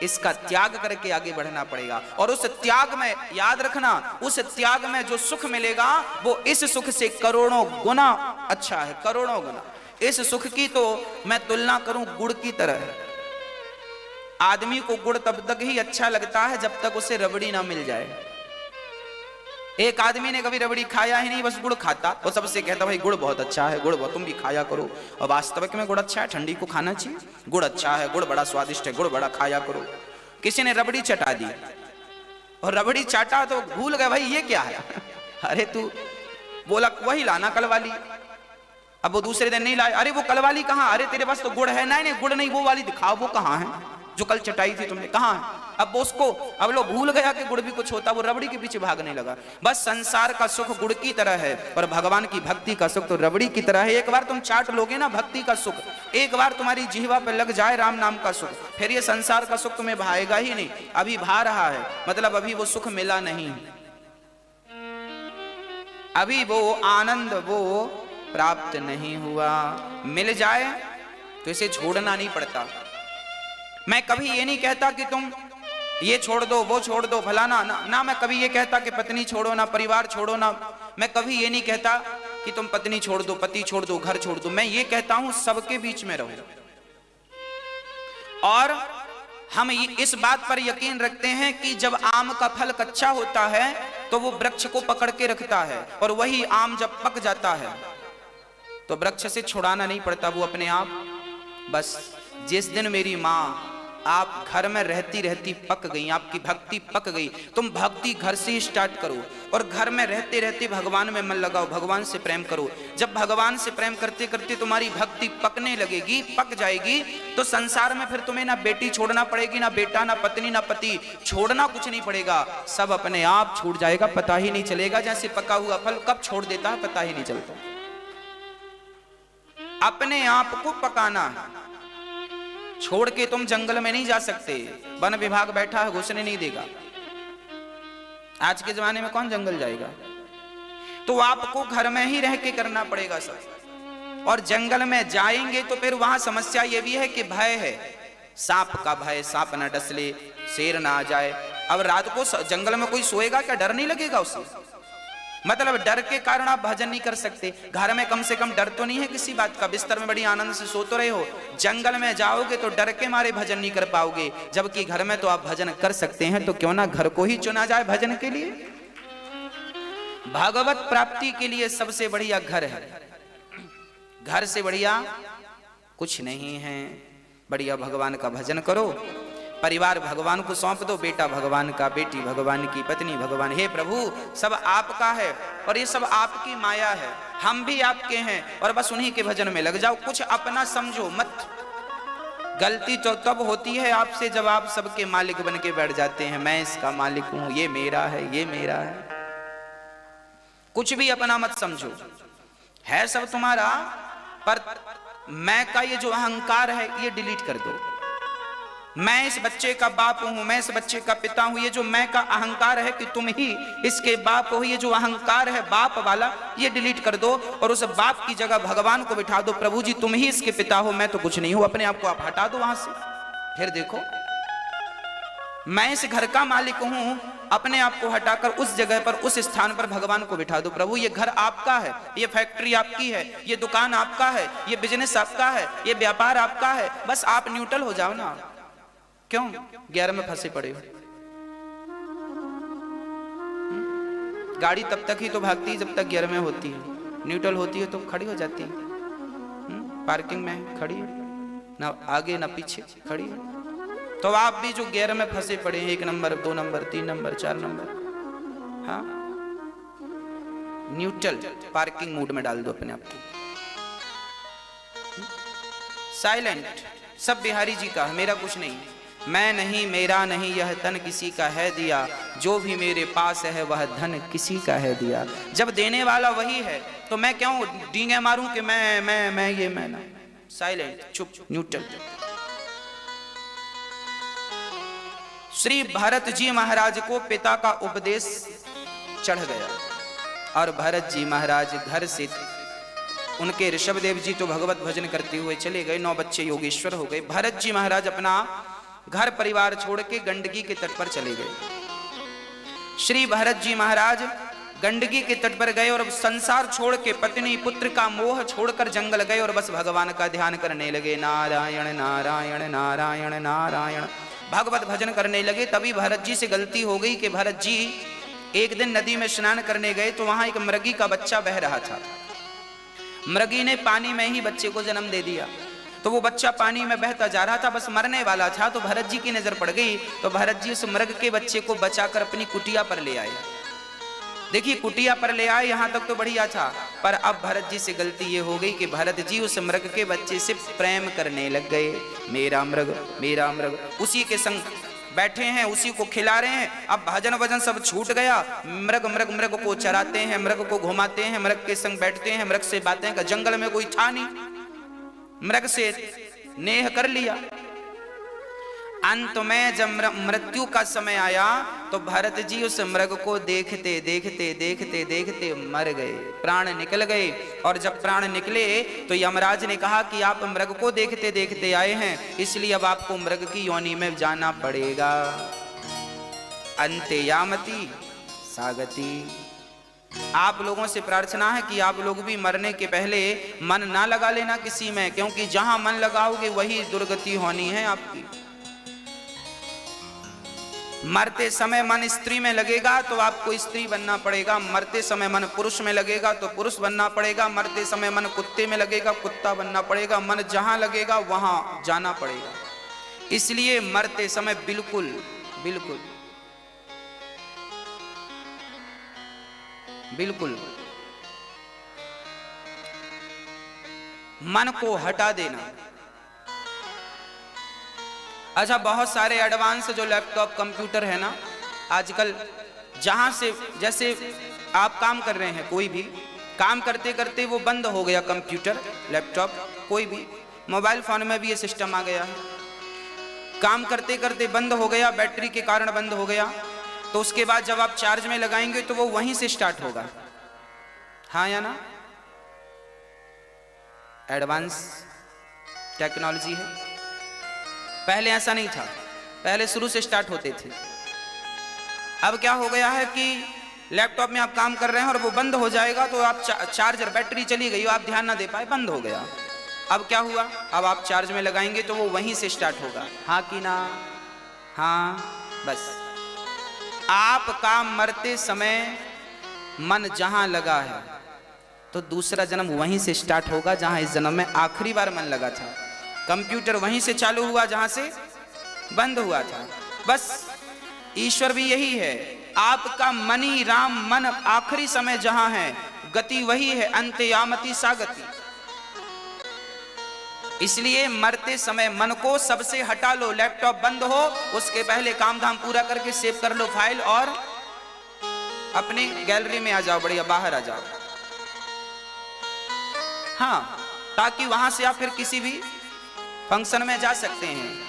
A: इसका त्याग करके आगे बढ़ना पड़ेगा। और उस त्याग में याद रखना, उस त्याग में जो सुख मिलेगा वो इस सुख से करोड़ों गुना अच्छा है, करोड़ों गुना। इस सुख की तो मैं तुलना करूं गुड़ की तरह। आदमी को गुड़ तब तक ही अच्छा लगता है जब तक उसे रबड़ी ना मिल जाए। एक आदमी ने कभी रबड़ी खाया ही नहीं, बस गुड़ खाता, वो सबसे कहता भाई गुड़ बहुत अच्छा है, गुड़ बहुत, तुम भी खाया करो। और वास्तविक में गुड़ अच्छा है, ठंडी को खाना चाहिए। गुड़ अच्छा है, गुड़ बड़ा स्वादिष्ट है, गुड़ बड़ा खाया करो। किसी ने रबड़ी चटा दी और रबड़ी चाटा तो भूल गए भाई ये क्या है। अरे तू बोला वही लाना कल वाली, अब वो दूसरे दिन नहीं लाए। अरे वो कल वाली कहाँ, अरे तेरे पास तो गुड़ है। नहीं गुड़ नहीं, वो वाली दिखाओ, वो कहाँ है जो कल चटाई थी तुमने, कहाँ है? अब उसको अब लो भूल गया कि गुड़ भी कुछ होता, वो रबड़ी के पीछे भागने लगा। बस संसार का सुख गुड़ की तरह है और भगवान की भक्ति का सुख तो रबड़ी की तरह है। एक बार तुम चाट लोगे ना भक्ति का सुख, एक बार तुम्हारी जिह्वा पे लग जाए राम नाम का सुख, फिर ये संसार का सुख तुम्हें भाएगा ही नहीं। अभी भा रहा है मतलब अभी वो सुख मिला नहीं, अभी वो आनंद वो प्राप्त नहीं हुआ। मिल जाए तो इसे छोड़ना नहीं पड़ता। मैं कभी ये नहीं कहता कि तुम ये छोड़ दो, वो छोड़ दो, फलाना ना मैं कभी ये कहता कि पत्नी छोड़ो ना, परिवार छोड़ो ना। मैं कभी ये नहीं कहता कि तुम पत्नी छोड़ दो, पति छोड़ दो, घर छोड़ दो। मैं ये कहता हूं सबके बीच में रहो। और हम इस बात पर यकीन रखते हैं कि जब आम का फल कच्चा होता है तो वो वृक्ष को पकड़ के रखता है, और वही आम जब पक जाता है तो वृक्ष से छुड़ाना नहीं पड़ता, वो अपने आप। बस जिस दिन मेरी माँ आप घर में रहती रहती पक गई, आपकी भक्ति पक गई, तुम भक्ति घर से ही स्टार्ट करो और घर में रहते रहते भगवान में मन लगाओ, भगवान से प्रेम करो। जब भगवान से प्रेम करते करते तुम्हारी भक्ति पकने लगेगी, पक जाएगी, तो संसार में फिर तुम्हें ना बेटी छोड़ना पड़ेगी, ना बेटा, ना पत्नी, ना पति, छोड़ना कुछ नहीं पड़ेगा, सब अपने आप छूट जाएगा, पता ही नहीं चलेगा। जैसे पका हुआ फल कब छोड़ देता है पता ही नहीं चलता। अपने आप को पकाना है, छोड़ के तुम जंगल में नहीं जा सकते। वन विभाग बैठा है, घुसने नहीं देगा। आज के जमाने में कौन जंगल जाएगा? तो आपको घर में ही रह के करना पड़ेगा सब। और जंगल में जाएंगे तो फिर वहां समस्या ये भी है कि भय है, सांप का भय, सांप ना डस ले, शेर ना आ जाए। अब रात को जंगल में कोई सोएगा क्या? डर नहीं लगेगा उसे? मतलब डर के कारण आप भजन नहीं कर सकते। घर में कम से कम डर तो नहीं है किसी बात का, बिस्तर में बड़ी आनंद से सो तो रहे हो। जंगल में जाओगे तो डर के मारे भजन नहीं कर पाओगे, जबकि घर में तो आप भजन कर सकते हैं। तो क्यों ना घर को ही चुना जाए भजन के लिए। भागवत प्राप्ति के लिए सबसे बढ़िया घर है, घर से बढ़िया कुछ नहीं है। बढ़िया भगवान का भजन करो, परिवार भगवान को सौंप दो, बेटा भगवान का, बेटी भगवान की, पत्नी भगवान। हे प्रभु सब आपका है और ये सब आपकी माया है, हम भी आपके हैं और बस उन्हीं के भजन में लग जाओ, कुछ अपना समझो मत। गलती तो तब होती है आपसे जब आप सबके मालिक बन के बैठ जाते हैं, मैं इसका मालिक हूं, ये मेरा है, ये मेरा है। कुछ भी अपना मत समझो, है सब तुम्हारा, पर मैं का ये जो अहंकार है ये डिलीट कर दो। मैं इस बच्चे का बाप हूं, मैं इस बच्चे का पिता हूं, ये जो मैं का अहंकार है कि तुम ही इसके बाप हो, ये जो अहंकार है बाप वाला, ये डिलीट कर दो और उस बाप की जगह भगवान को बिठा दो। प्रभु जी तुम ही इसके पिता हो, मैं तो कुछ नहीं हूं। अपने आप को आप हटा दो वहां से, फिर देखो मैं इस घर का मालिक हूं। अपने आप को हटाकर उस जगह पर, उस स्थान पर भगवान को बिठा दो। प्रभु ये घर आपका है, ये फैक्ट्री आपकी है, ये दुकान आपका है, ये बिजनेस आपका है, ये व्यापार आपका है, बस आप न्यूट्रल हो जाओ ना। क्यों 11 में फंसे पड़े हो? गाड़ी तब तक ही तो भागती है जब तक 11 में होती है, न्यूट्रल होती है तो खड़ी हो जाती है। पार्किंग में खड़ी है ना, आगे ना पीछे खड़ी है। तो आप भी जो 11 में फंसे पड़े हैं, 1 नंबर 2 नंबर 3 नंबर 4 नंबर, हाँ न्यूट्रल पार्किंग मूड में डाल दो अपने आप को। साइलेंट, सब बिहारी जी का है, मेरा कुछ नहीं। मैं नहीं, मेरा नहीं, यह तन किसी का है दिया, जो भी मेरे पास है वह धन किसी का है दिया। जब देने वाला वही है तो मैं क्यों डींगे मारूं कि मैं ये मैं ना। साइलेंट, चुप, न्यूट्रल। श्री भरत जी महाराज को पिता का उपदेश चढ़ गया और भरत जी महाराज घर से, उनके ऋषभदेव जी तो भगवत भजन करते हुए चले गए, 9 बच्चे योगेश्वर हो गए। भरत जी महाराज अपना घर परिवार छोड़ के गंडकी के तट पर चले गए। श्री भरत जी महाराज गंडकी के तट पर गए और संसार छोड़ के, पत्नी पुत्र का मोह छोड़कर जंगल गए और बस भगवान का ध्यान करने लगे। नारायण नारायण नारायण नारायण भगवत भजन करने लगे। तभी भरत जी से गलती हो गई कि भरत जी एक दिन नदी में स्नान करने गए तो वहां एक मृगी का बच्चा बह रहा था। मृगी ने पानी में ही बच्चे को जन्म दे दिया। तो वो बच्चा पानी में बहता जा रहा था, बस मरने वाला था। तो भरत जी की नजर पड़ गई तो भरत जी उस मृग के बच्चे को बचाकर अपनी कुटिया पर ले आए। देखिए कुटिया पर ले आए, यहां तक तो बढ़िया था, पर अब भरत जी से गलती ये हो गई कि भरत जी उस मृग के बच्चे से प्रेम करने लग गए। मेरा मृग, उसी के संग बैठे हैं, उसी को खिला रहे हैं। अब भजन वजन सब छूट गया। मृग को चराते हैं, मृग को घुमाते हैं, मृग के संग बैठते हैं, मृग से बातें कर। जंगल में कोई था नहीं, मृग से नेह कर लिया। अंत में जब मृत्यु का समय आया तो भरत जी उस मृग को देखते देखते देखते देखते मर गए, प्राण निकल गए। और जब प्राण निकले तो यमराज ने कहा कि आप मृग को देखते देखते आए हैं, इसलिए अब आपको मृग की योनि में जाना पड़ेगा। अंते यामति सागति। आप लोगों से प्रार्थना है कि आप लोग भी मरने के पहले मन ना लगा लेना किसी में, क्योंकि जहां मन लगाओगे वही दुर्गति होनी है आपकी। मरते समय मन स्त्री में लगेगा तो आपको स्त्री बनना पड़ेगा, मरते समय मन पुरुष में लगेगा तो पुरुष बनना पड़ेगा, मरते समय मन कुत्ते में लगेगा कुत्ता बनना पड़ेगा, मन जहां लगेगा वहां जाना पड़ेगा। इसलिए मरते समय बिल्कुल बिल्कुल बिल्कुल मन को हटा देना। अच्छा, बहुत सारे एडवांस जो लैपटॉप कंप्यूटर है ना आजकल, जहां से जैसे आप काम कर रहे हैं, कोई भी काम करते करते वो बंद हो गया, कंप्यूटर लैपटॉप कोई भी, मोबाइल फोन में भी ये सिस्टम आ गया है। काम करते करते बंद हो गया, बैटरी के कारण बंद हो गया, तो उसके बाद जब आप चार्ज में लगाएंगे तो वो वहीं से स्टार्ट होगा। हाँ या ना? एडवांस टेक्नोलॉजी है। पहले ऐसा नहीं था, पहले शुरू से स्टार्ट होते थे। अब क्या हो गया है कि लैपटॉप में आप काम कर रहे हैं और वो बंद हो जाएगा तो आप चार्जर बैटरी चली गई, आप ध्यान ना दे पाए, बंद हो गया। अब क्या हुआ, अब आप चार्ज में लगाएंगे तो वो वहीं से स्टार्ट होगा। हाँ कि ना? हाँ। बस आपका मरते समय मन जहां लगा है तो दूसरा जन्म वहीं से स्टार्ट होगा जहां इस जन्म में आखिरी बार मन लगा था। कंप्यूटर वहीं से चालू हुआ जहां से बंद हुआ था। बस ईश्वर भी यही है, आपका मनी राम मन आखिरी समय जहां है, गति वही है, अंतयामति सा गति। इसलिए मरते समय मन को सबसे हटा लो, लैपटॉप बंद हो उसके पहले काम धाम पूरा करके सेव कर लो फाइल और अपनी गैलरी में आ जाओ, बढ़िया बाहर आ जाओ। हाँ, ताकि वहां से आप फिर किसी भी फंक्शन में जा सकते हैं।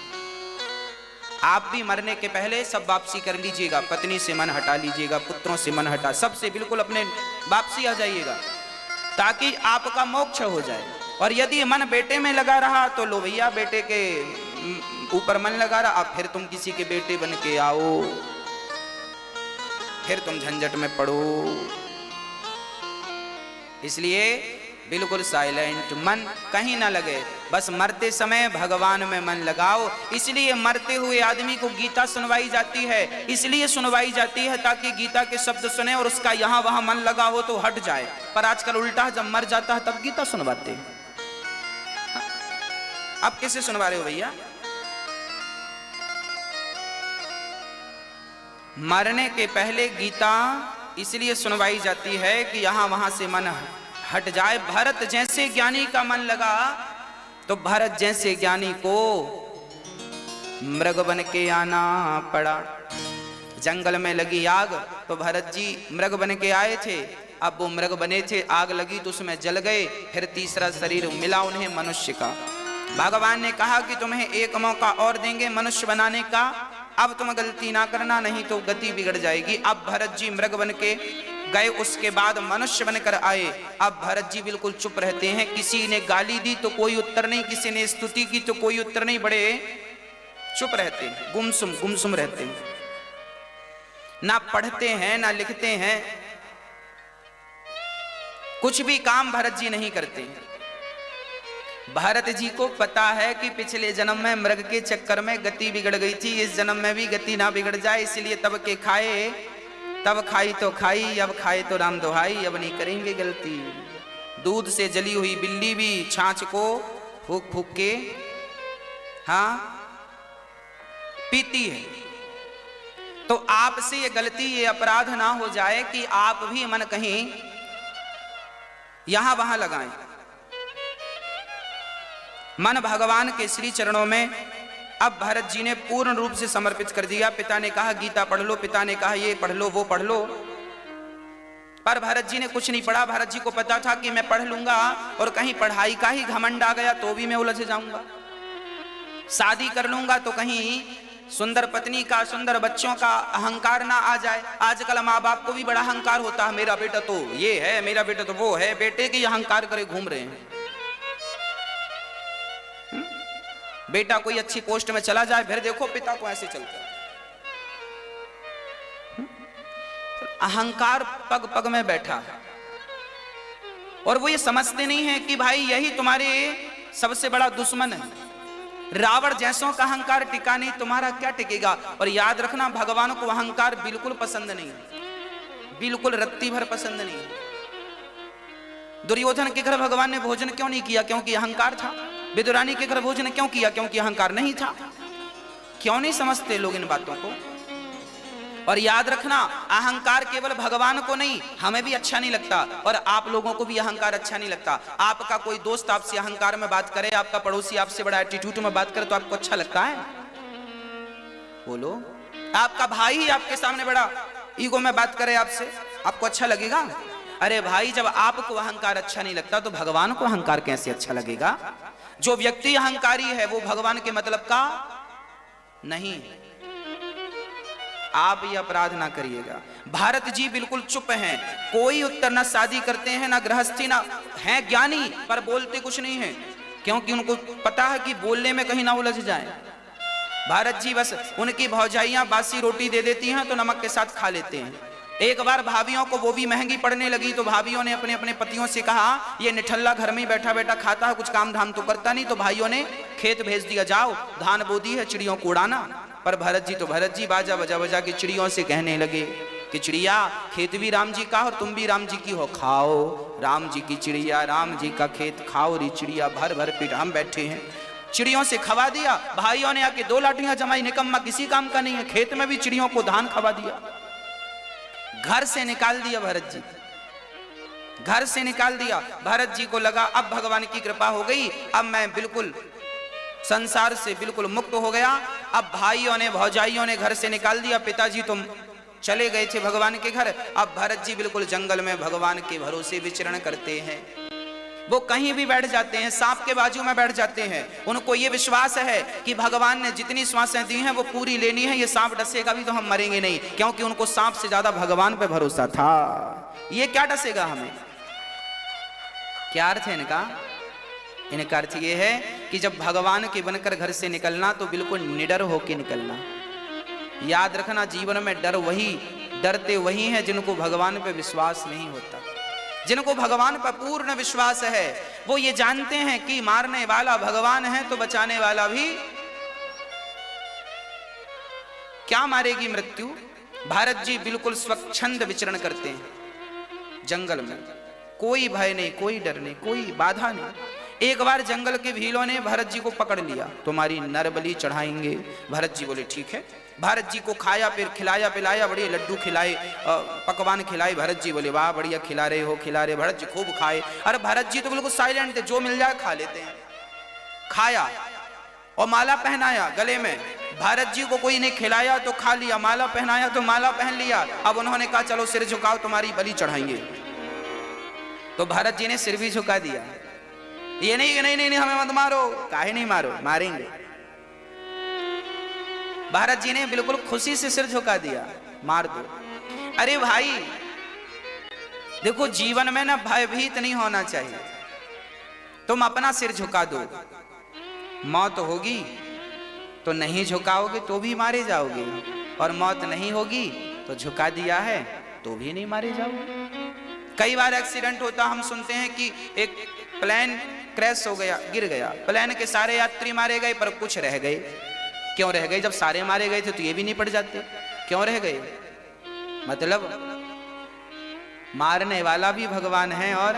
A: आप भी मरने के पहले सब वापसी कर लीजिएगा, पत्नी से मन हटा लीजिएगा, पुत्रों से मन हटा, सबसे बिल्कुल अपने वापसी आ जाइएगा ताकि आपका मोक्ष हो जाए। और यदि मन बेटे में लगा रहा तो लो भैया, बेटे के ऊपर मन लगा रहा, अब फिर तुम किसी के बेटे बन के आओ, फिर तुम झंझट में पड़ो। इसलिए बिल्कुल साइलेंट, मन कहीं ना लगे, बस मरते समय भगवान में मन लगाओ। इसलिए मरते हुए आदमी को गीता सुनवाई जाती है, इसलिए सुनवाई जाती है ताकि गीता के शब्द सुने और उसका यहां वहां मन लगा हो तो हट जाए। पर आजकल उल्टा, जब मर जाता है तब गीता सुनवाते हैं। अब किसे सुनवा रहे हो भैया? मरने के पहले गीता इसलिए सुनवाई जाती है कि यहां वहां से मन हट जाए। भरत जैसे ज्ञानी का मन लगा तो भरत जैसे ज्ञानी को मृग बन के आना पड़ा। जंगल में लगी आग तो भरत जी मृग बन के आए थे, अब वो मृग बने थे, आग लगी तो उसमें जल गए, फिर तीसरा शरीर मिला उन्हें मनुष्य का। भगवान ने कहा कि तुम्हें एक मौका और देंगे मनुष्य बनाने का, अब तुम गलती ना करना नहीं तो गति बिगड़ जाएगी। अब भरत जी मृग बन के गए, उसके बाद मनुष्य बनकर आए। अब भरत जी बिल्कुल चुप रहते हैं, किसी ने गाली दी तो कोई उत्तर नहीं, किसी ने स्तुति की तो कोई उत्तर नहीं, बड़े चुप रहते हैं, गुमसुम रहते हैं, ना पढ़ते हैं ना लिखते हैं, कुछ भी काम भरत जी नहीं करते। भरत जी को पता है कि पिछले जन्म में मृग के चक्कर में गति बिगड़ गई थी, इस जन्म में भी गति ना बिगड़ जाए, इसलिए तब के खाए, तब खाई तो खाई, अब खाए तो राम दुहाई, अब नहीं करेंगे गलती। दूध से जली हुई बिल्ली भी छाछ को फूक फूक के हाँ पीती है। तो आपसे ये गलती, ये अपराध ना हो जाए कि आप भी मन कहीं यहां वहां लगाएं। मन भगवान के श्री चरणों में अब भरत जी ने पूर्ण रूप से समर्पित कर दिया। पिता ने कहा गीता पढ़ लो, पिता ने कहा ये पढ़ लो वो पढ़ लो, पर भरत जी ने कुछ नहीं पढ़ा। भरत जी को पता था कि मैं पढ़ लूंगा और कहीं पढ़ाई का ही घमंड आ गया तो भी मैं उलझ जाऊंगा, शादी कर लूंगा तो कहीं सुंदर पत्नी का, सुंदर बच्चों का अहंकार ना आ जाए। आजकल माँ बाप को भी बड़ा अहंकार होता है, मेरा बेटा तो ये है, मेरा बेटा तो वो है, बेटे के अहंकार करे घूम रहे हैं। बेटा कोई अच्छी पोस्ट में चला जाए, फिर देखो पिता को ऐसे चलता है। अहंकार पग पग में बैठा है और वो ये समझते नहीं है कि भाई यही तुम्हारे सबसे बड़ा दुश्मन है। रावण जैसों का अहंकार टिका नहीं, तुम्हारा क्या टिकेगा। और याद रखना भगवान को अहंकार बिल्कुल पसंद नहीं, बिल्कुल रत्ती भर पसंद नहीं। दुर्योधन के घर भगवान ने भोजन क्यों नहीं किया? क्योंकि अहंकार था। विदुरानी के घर भोजन क्यों किया? क्योंकि अहंकार नहीं था। क्यों नहीं समझते लोग इन बातों को? और याद रखना अहंकार केवल भगवान को नहीं, हमें भी अच्छा नहीं लगता और आप लोगों को भी अहंकार अच्छा नहीं लगता। आपका कोई दोस्त आपसे अहंकार में बात करे, आपका पड़ोसी आपसे बड़ा एटीट्यूड में बात करे तो आपको अच्छा लगता है? बोलो। आपका भाई ही आपके सामने बड़ा ईगो में बात करे आपसे, आपको अच्छा लगेगा? अरे भाई, जब आपको अहंकार अच्छा नहीं लगता तो भगवान को अहंकार कैसे अच्छा लगेगा? जो व्यक्ति अहंकारी है वो भगवान के मतलब का नहीं। आप ये अपराध ना करिएगा। भारत जी बिल्कुल चुप हैं, कोई उत्तर ना शादी करते हैं ना गृहस्थी, ना हैं ज्ञानी पर बोलते कुछ नहीं है, क्योंकि उनको पता है कि बोलने में कहीं ना उलझ जाए। भारत जी बस उनकी भौजाइयां बासी रोटी दे देती हैं तो नमक के साथ खा लेते हैं। एक बार भाभियों को वो भी महंगी पड़ने लगी तो भाभियों ने अपने अपने पतियों से कहा ये निठल्ला घर में ही बैठा बैठा खाता है, कुछ काम धाम तो करता नहीं। तो भाइयों ने खेत भेज दिया, जाओ धान बो दी है चिड़ियों को उड़ाना। पर भरत जी बाजा बजा बजा के चिड़ियों से कहने लगे कि चिड़िया खेत भी राम जी का और तुम भी राम जी की हो, खाओ राम जी की चिड़िया, राम जी का खेत खाओ री चिड़िया। भर भर पेट हम बैठे हैं, चिड़ियों से खवा दिया। भाइयों ने आके 2 लाठियां जमाई, निकम्मा किसी काम का नहीं है। खेत में भी चिड़ियों को धान खवा दिया, घर से निकाल दिया भरत जी, घर से निकाल दिया। भरत जी को लगा अब भगवान की कृपा हो गई, अब मैं बिल्कुल संसार से बिल्कुल मुक्त हो गया। अब भाइयों ने भौजाइयों ने घर से निकाल दिया, पिताजी तुम चले गए थे भगवान के घर। अब भरत जी बिल्कुल जंगल में भगवान के भरोसे विचरण करते हैं। वो कहीं भी बैठ जाते हैं, सांप के बाजू में बैठ जाते हैं। उनको ये विश्वास है कि भगवान ने जितनी श्वासें दी हैं वो पूरी लेनी है, ये सांप डसेगा भी तो हम मरेंगे नहीं, क्योंकि उनको सांप से ज्यादा भगवान पे भरोसा था। ये क्या डसेगा हमें? क्या अर्थ है इनका? इनका अर्थ ये है कि जब भगवान के बनकर घर से निकलना तो बिल्कुल निडर होके निकलना। याद रखना, जीवन में डरते वही हैं जिनको भगवान पे विश्वास नहीं होता। जिनको भगवान पर पूर्ण विश्वास है वो ये जानते हैं कि मारने वाला भगवान है तो बचाने वाला भी। क्या मारेगी मृत्यु? भारत जी बिल्कुल स्वच्छंद विचरण करते हैं जंगल में, कोई भय नहीं, कोई डर नहीं, कोई बाधा नहीं। एक बार जंगल के भीलों ने भरत जी को पकड़ लिया, तुम्हारी नरबली चढ़ाएंगे। भरत जी बोले ठीक है। भरत जी को खाया, फिर खिलाया पिलाया, बड़े लड्डू खिलाए, पकवान खिलाए। भरत जी बोले वाह बढ़िया खिला रहे हो, खिला रहे। भरत जी खूब खाए। अरे भरत जी तो बिल्कुल साइलेंट थे, जो मिल जाए खा लेते हैं। खाया और माला पहनाया गले में। भरत जी को कोई ने खिलाया तो खा लिया, माला पहनाया तो माला पहन लिया। अब उन्होंने कहा चलो सिर झुकाओ, तुम्हारी बलि चढ़ाएंगे। तो भरत जी ने सिर भी झुका दिया। ये नहीं नहीं नहीं हमें मत मारो, काहे नहीं मारो, मारेंगे। भरत जी ने बिल्कुल खुशी से सिर झुका दिया, मार दो। अरे भाई देखो, जीवन में ना भयभीत नहीं होना चाहिए। तुम अपना सिर झुका दो, मौत होगी तो नहीं झुकाओगे तो भी मारे जाओगे, और मौत नहीं होगी तो झुका दिया है तो भी नहीं मारे जाओगे। कई बार एक्सीडेंट होता, हम सुनते हैं कि एक प्लेन क्रैश हो गया, गिर गया, प्लेन के सारे यात्री मारे गए पर कुछ रह गए। क्यों रह गए? जब सारे मारे गए थे तो ये भी नहीं पड़ जाते, क्यों रह गए? मतलब मारने वाला भी भगवान है और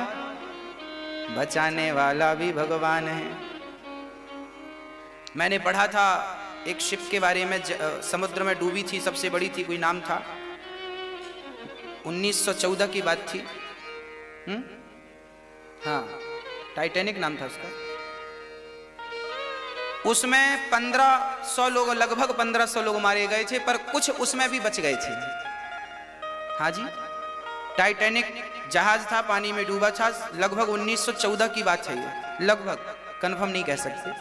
A: बचाने वाला भी भगवान है। मैंने पढ़ा था एक शिप के बारे में, समुद्र में डूबी थी, सबसे बड़ी थी, कोई नाम था, 1914 की बात थी। हाँ, टाइटैनिक नाम था उसका। उसमें 1500 लोग, लगभग 1500 लोग मारे गए थे, पर कुछ उसमें भी बच गए थे। हाँ जी, टाइटैनिक जहाज था, पानी में डूबा था। लगभग 1914 की बात है ये, लगभग, कंफर्म नहीं कह सकते,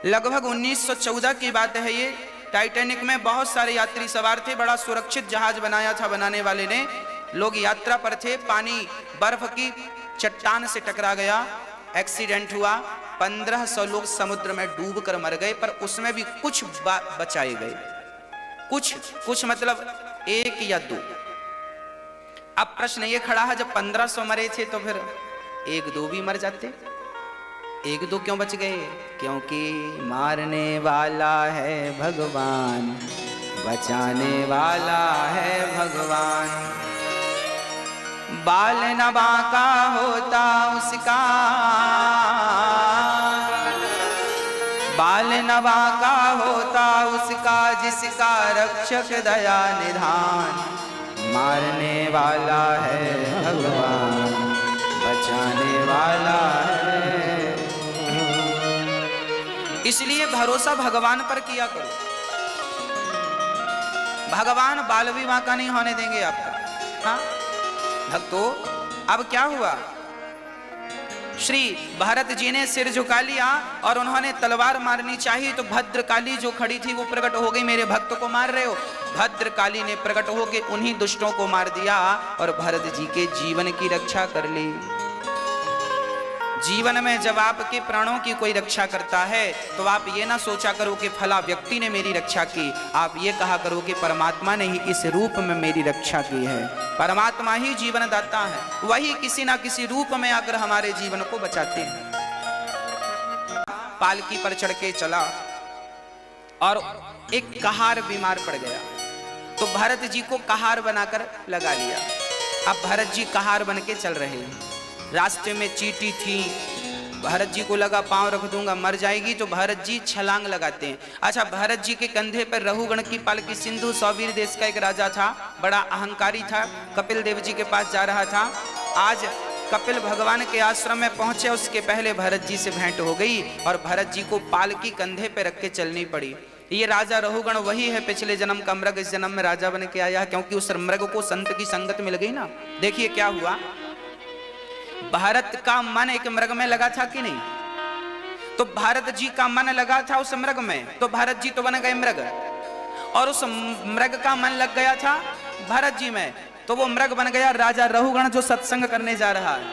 A: लगभग 1914 की बात है ये। टाइटैनिक में बहुत सारे यात्री सवार थे, बड़ा सुरक्षित जहाज बनाया था बनाने वाले ने। लोग यात्रा पर थे, पानी बर्फ की चट्टान से टकरा गया, एक्सीडेंट हुआ, 1500 लोग समुद्र में डूबकर मर गए, पर उसमें भी कुछ बचाए गए। कुछ मतलब 1 या 2। अब प्रश्न ये खड़ा है, जब 1500 मरे थे तो फिर 1-2 भी मर जाते। 1-2 क्यों बच गए? क्योंकि मारने वाला है भगवान, बचाने वाला है भगवान। बाल न बांका होता उसका, बाल न बांका होता उसका, जिसका रक्षक दया निधान। मारने वाला है भगवान, बचाने वाला है। इसलिए भरोसा भगवान पर किया करो। भगवान बाल भी बांका नहीं होने देंगे आपका। हाँ भक्तों, अब क्या हुआ? श्री भरत जी ने सिर झुका लिया और उन्होंने तलवार मारनी चाहिए तो भद्रकाली जो खड़ी थी वो प्रकट हो गई। मेरे भक्त को मार रहे हो? भद्रकाली ने प्रकट होकर उन्हीं दुष्टों को मार दिया और भरत जी के जीवन की रक्षा कर ली। जीवन में जब आपके प्राणों की कोई रक्षा करता है तो आप ये ना सोचा करो कि फला व्यक्ति ने मेरी रक्षा की, आप ये कहा करो कि परमात्मा ने ही इस रूप में मेरी रक्षा की है। परमात्मा ही जीवन दाता है, वही किसी ना किसी रूप में आकर हमारे जीवन को बचाते हैं। पालकी पर चढ़ के चला और एक कहार बीमार पड़ गया। तो भरत जी को कहार बनाकर लगा लिया। अब भरत जी कहार बन के चल रहे हैं। रास्ते में चींटी थी, भरत जी को लगा पांव रख दूंगा मर जाएगी, तो भरत जी छलांग लगाते हैं। अच्छा, भरत जी के कंधे पर रहुगण की पालकी, सिंधु सौवीर देश का एक राजा था, बड़ा अहंकारी था, कपिल देव जी के पास जा रहा था। आज कपिल भगवान के आश्रम में पहुंचे, उसके पहले भरत जी से भेंट हो गई और भरत जी को पालकी कंधे पे रख के चलनी पड़ी। ये राजा रहुगण वही है पिछले जन्म का मृग, इस जन्म में राजा बन के आया, क्योंकि उस मृग को संत की संगत मिल गई ना। देखिए क्या हुआ, भारत का मन एक मृग में लगा था कि नहीं? तो भारत जी का मन लगा था उस मृग में, तो भारत जी तो बन गए मृग, और उस मृग का मन लग गया था भरत जी में, तो वो मृग बन गया राजा रहुगण जो सत्संग करने जा रहा है।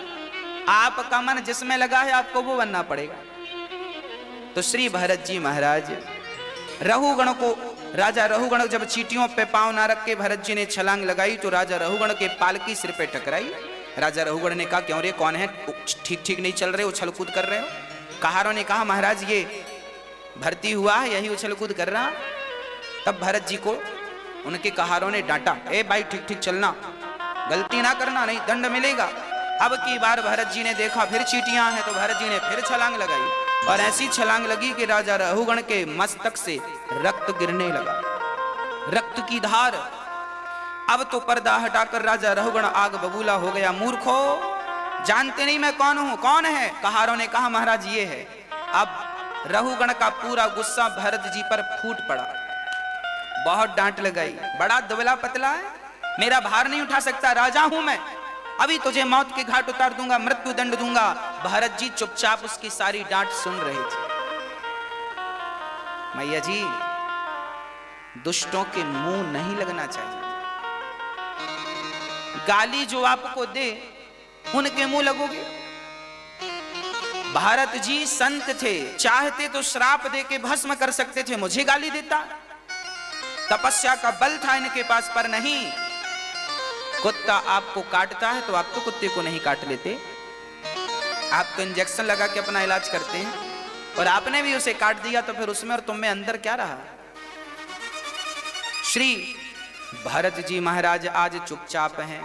A: आपका मन जिसमें लगा है आपको वो बनना पड़ेगा। तो श्री भरत जी महाराज रहुगण को, राजा रहुगण जब चींटियों पे पांव ना रख के भरत जी ने छलांग लगाई तो राजा रहुगण के पालकी सिर पे टकराई। राजा रहुगण ने कहा क्यों रे, कौन है, ठीक ठीक नहीं चल रहे, उछल कूद कर रहे हो? कहारों ने कहा महाराज ये भर्ती हुआ है, यही उछल कूद कर रहा। तब भरत जी को उनके कहारों ने डांटा, ए भाई ठीक ठीक चलना, गलती ना करना नहीं दंड मिलेगा। अब की बार भरत जी ने देखा फिर चींटियां हैं, तो भरत जी ने फिर छलांग लगाई, और ऐसी छलांग लगी कि राजा रहुगण के मस्तक से रक्त गिरने लगा, रक्त की धार। अब तो पर्दा हटाकर राजा रहुगण आग बबूला हो गया। मूर्खो, जानते नहीं मैं कौन हूं? कौन है? कहारों ने कहा महाराज ये है। अब रहुगण का पूरा गुस्सा भरत जी पर फूट पड़ा, बहुत डांट लगाई, बड़ा दुबला पतला है, मेरा भार नहीं उठा सकता, राजा हूं मैं, अभी तुझे मौत के घाट उतार दूंगा, मृत्यु दंड दूंगा। भरत जी चुपचाप उसकी सारी डांट सुन रहे थे। मैया जी, दुष्टों के मुंह नहीं लगना चाहिए, गाली जो आपको दे उनके मुंह लगोगे। भारत जी संत थे, चाहते तो श्राप दे के भस्म कर सकते थे, मुझे गाली देता, तपस्या का बल था इनके पास, पर नहीं। कुत्ता आपको काटता है तो आप तो कुत्ते को नहीं काट लेते, आप तो इंजेक्शन लगा के अपना इलाज करते हैं, और आपने भी उसे काट दिया तो फिर उसमें और तुम में अंदर क्या रहा? श्री भरत जी महाराज आज चुपचाप हैं,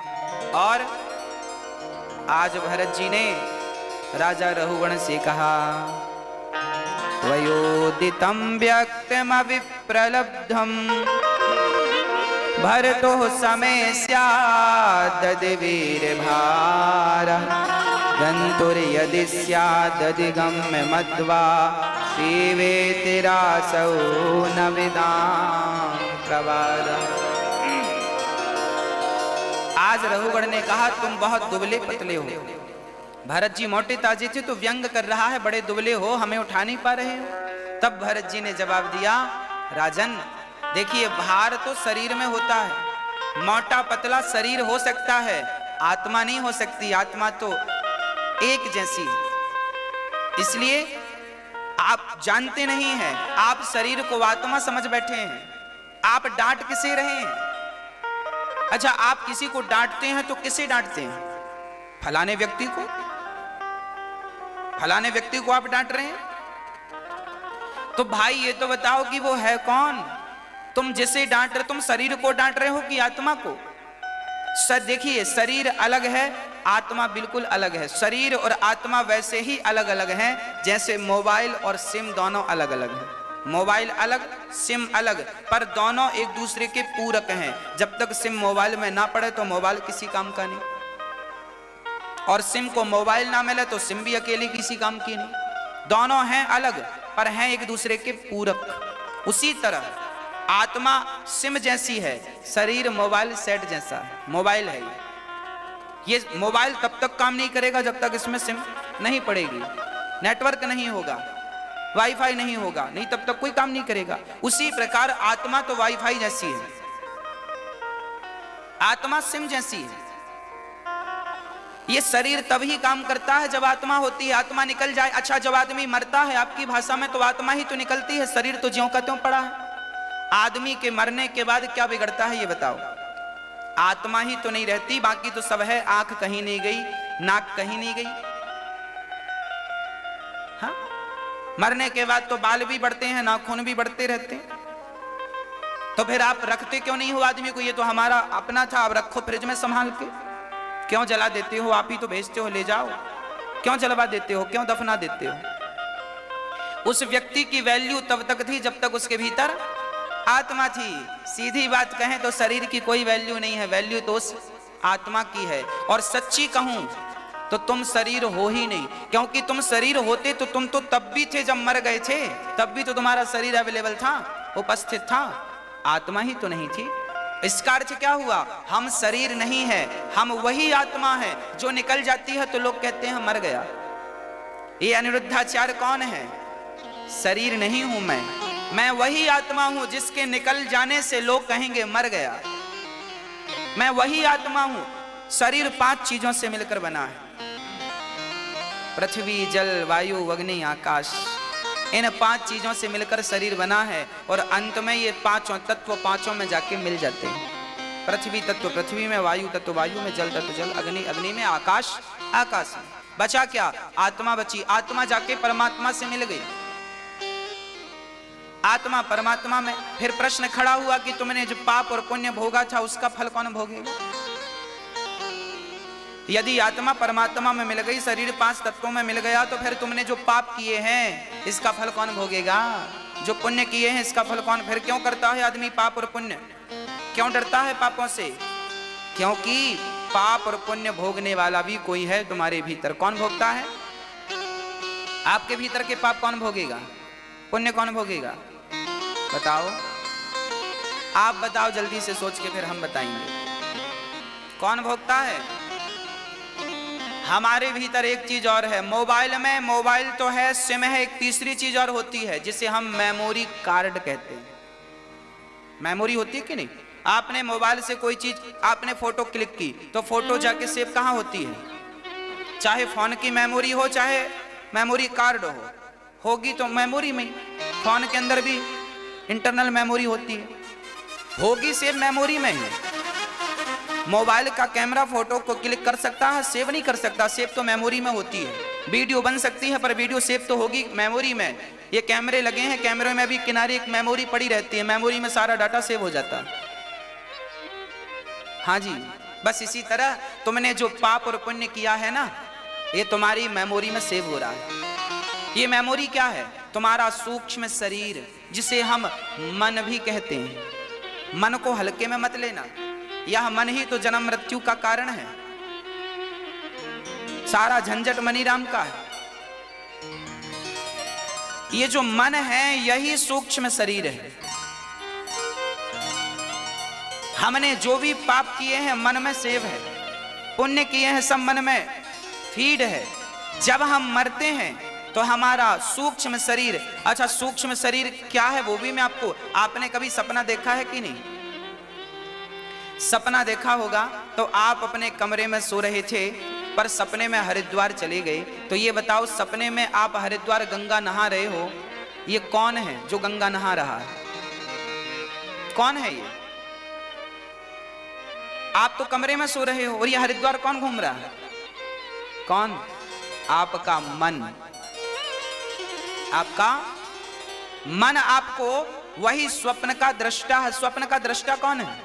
A: और आज भरत जी ने राजा रहुगण से कहा, वयोदितं व्यक्तमविप्रलब्धं भरतो समय स्याददिवीरभारः गन्तुर्यदि स्यादधिगम्य मध्वा शिवेतिरासौ न विदां प्रवादः। आज रहुगण ने कहा तुम बहुत दुबले पतले हो। भरत जी मोटे ताजे थे तो व्यंग कर रहा है, बड़े दुबले हो, हमें उठा नहीं पा रहे हो। तब भरत जी ने जवाब दिया, राजन देखिए भार तो शरीर में होता है, मोटा पतला शरीर हो सकता है, आत्मा नहीं हो सकती, आत्मा तो एक जैसी है। इसलिए आप जानते नहीं हैं, आप शरीर को आत्मा समझ बैठे हैं, आप डांट किसे रहे हैं? अच्छा, आप किसी को डांटते हैं तो किसे डांटते हैं? फलाने व्यक्ति को, फलाने व्यक्ति को आप डांट रहे हैं, तो भाई ये तो बताओ कि वो है कौन? तुम जिसे डांट रहे, तुम शरीर को डांट रहे हो कि आत्मा को? देखिए शरीर अलग है, आत्मा बिल्कुल अलग है। शरीर और आत्मा वैसे ही अलग अलग हैं जैसे मोबाइल और सिम दोनों अलग अलग हैं। मोबाइल अलग, सिम अलग, पर दोनों एक दूसरे के पूरक हैं। जब तक सिम मोबाइल में ना पड़े तो मोबाइल किसी काम का नहीं, और सिम को मोबाइल ना मिले तो सिम भी अकेले किसी काम की नहीं। दोनों हैं अलग पर हैं एक दूसरे के पूरक। उसी तरह आत्मा सिम जैसी है, शरीर मोबाइल सेट जैसा है। मोबाइल है ये मोबाइल तब तक काम नहीं करेगा जब तक इसमें सिम नहीं पड़ेगी, नेटवर्क नहीं होगा, वाईफाई नहीं होगा, नहीं तब तक कोई काम नहीं करेगा। उसी प्रकार आत्मा तो वाईफाई जैसी है, आत्मा सिम जैसी है। ये शरीर तभी काम करता है जब आत्मा होती है, आत्मा निकल जाए। अच्छा, जब आदमी मरता है आपकी भाषा में तो आत्मा ही तो निकलती है, शरीर तो ज्यों का त्यों पड़ा है। आदमी के मरने के बाद क्या बिगड़ता है ये बताओ? आत्मा ही तो नहीं रहती, बाकी तो सब है। आंख कहीं नहीं गई, नाक कहीं नहीं गई। हाँ, मरने के बाद तो बाल भी बढ़ते हैं, नाखून भी बढ़ते रहते हैं। तो फिर आप रखते क्यों नहीं हो आदमी को? ये तो हमारा अपना था, अब रखो फ्रिज में संभाल के। क्यों जला देते हो? आप ही तो भेजते हो, ले जाओ। क्यों जलवा देते हो? क्यों दफना देते हो? उस व्यक्ति की वैल्यू तब तक थी जब तक उसके भीतर आत्मा थी। सीधी बात कहें तो शरीर की कोई वैल्यू नहीं है, वैल्यू तो उस आत्मा की है। और सच्ची कहूं तो तुम शरीर हो ही नहीं, क्योंकि तुम शरीर होते तो तुम तो तब भी थे जब मर गए थे, तब भी तो तुम्हारा शरीर अवेलेबल था, उपस्थित था, आत्मा ही तो नहीं थी। इसका अर्थ क्या हुआ? हम शरीर नहीं है, हम वही आत्मा है जो निकल जाती है तो लोग कहते हैं मर गया। ये अनिरुद्धाचार्य कौन है? शरीर नहीं हूं मैं वही आत्मा हूं जिसके निकल जाने से लोग कहेंगे मर गया। मैं वही आत्मा हूं। शरीर 5 चीजों से मिलकर बना है, पृथ्वी, जल, वायु, अग्नि, आकाश। इन 5 चीजों से मिलकर शरीर बना है और अंत में ये 5 तत्व 5 में जाके मिल जाते हैं। पृथ्वी तत्व पृथ्वी में, वायु तत्व वायु में, जल तत्व जल, अग्नि अग्नि में, आकाश आकाश में। बचा क्या? आत्मा बची। आत्मा जाके परमात्मा से मिल गई, आत्मा परमात्मा में। फिर प्रश्न खड़ा हुआ कि तुमने जो पाप और पुण्य भोगा था उसका फल कौन भोगेगा? यदि आत्मा परमात्मा में मिल गई, शरीर 5 तत्वों में मिल गया, तो फिर तुमने जो पाप किए हैं इसका फल कौन भोगेगा? जो पुण्य किए हैं इसका फल कौन? फिर क्यों करता है आदमी पाप और पुण्य? क्यों डरता है पापों से? क्योंकि पाप और पुण्य भोगने वाला भी कोई है तुम्हारे भीतर। कौन भोगता है? आपके भीतर के पाप कौन भोगेगा? पुण्य कौन भोगेगा? बताओ, आप बताओ जल्दी से सोच के, फिर हम बताएंगे कौन भोगता है। हमारे भीतर एक चीज और है, मोबाइल में, मोबाइल तो है, सिम है, एक तीसरी चीज और होती है जिसे हम मेमोरी कार्ड कहते हैं। मेमोरी होती है कि नहीं? आपने मोबाइल से कोई चीज, आपने फोटो क्लिक की तो फोटो जाके सेव कहाँ होती है? चाहे फोन की मेमोरी हो चाहे मेमोरी कार्ड हो, होगी तो मेमोरी में। फोन के अंदर भी इंटरनल मेमोरी होती है, होगी सेव मेमोरी में ही। मोबाइल का कैमरा फोटो को क्लिक कर सकता है, सेव नहीं कर सकता, सेव तो मेमोरी में होती है। वीडियो बन सकती है पर वीडियो सेव तो होगी मेमोरी में। ये कैमरे लगे हैं, कैमरे में भी किनारे एक मेमोरी पड़ी रहती है, मेमोरी में सारा डाटा सेव हो जाता है। हाँ जी, बस इसी तरह तुमने जो पाप और पुण्य किया है ना, ये तुम्हारी मेमोरी में सेव हो रहा है। ये मेमोरी क्या है? तुम्हारा सूक्ष्म शरीर, जिसे हम मन भी कहते हैं। मन को हल्के में मत लेना, यह मन ही तो जन्म मृत्यु का कारण है। सारा झंझट मनीराम का है। ये जो मन है यही सूक्ष्म शरीर है। हमने जो भी पाप किए हैं मन में सेव है, पुण्य किए हैं सब मन में फीड है। जब हम मरते हैं तो हमारा सूक्ष्म शरीर, अच्छा सूक्ष्म शरीर क्या है वो भी मैं आपको, आपने कभी सपना देखा है कि नहीं? सपना देखा होगा तो आप अपने कमरे में सो रहे थे पर सपने में हरिद्वार चले गए। तो ये बताओ, सपने में आप हरिद्वार गंगा नहा रहे हो, ये कौन है जो गंगा नहा रहा है? कौन है ये? आप तो कमरे में सो रहे हो और ये हरिद्वार कौन घूम रहा है? कौन? आपका मन। आपका मन आपको वही स्वप्न का दृष्टा है। स्वप्न का दृष्टा कौन है?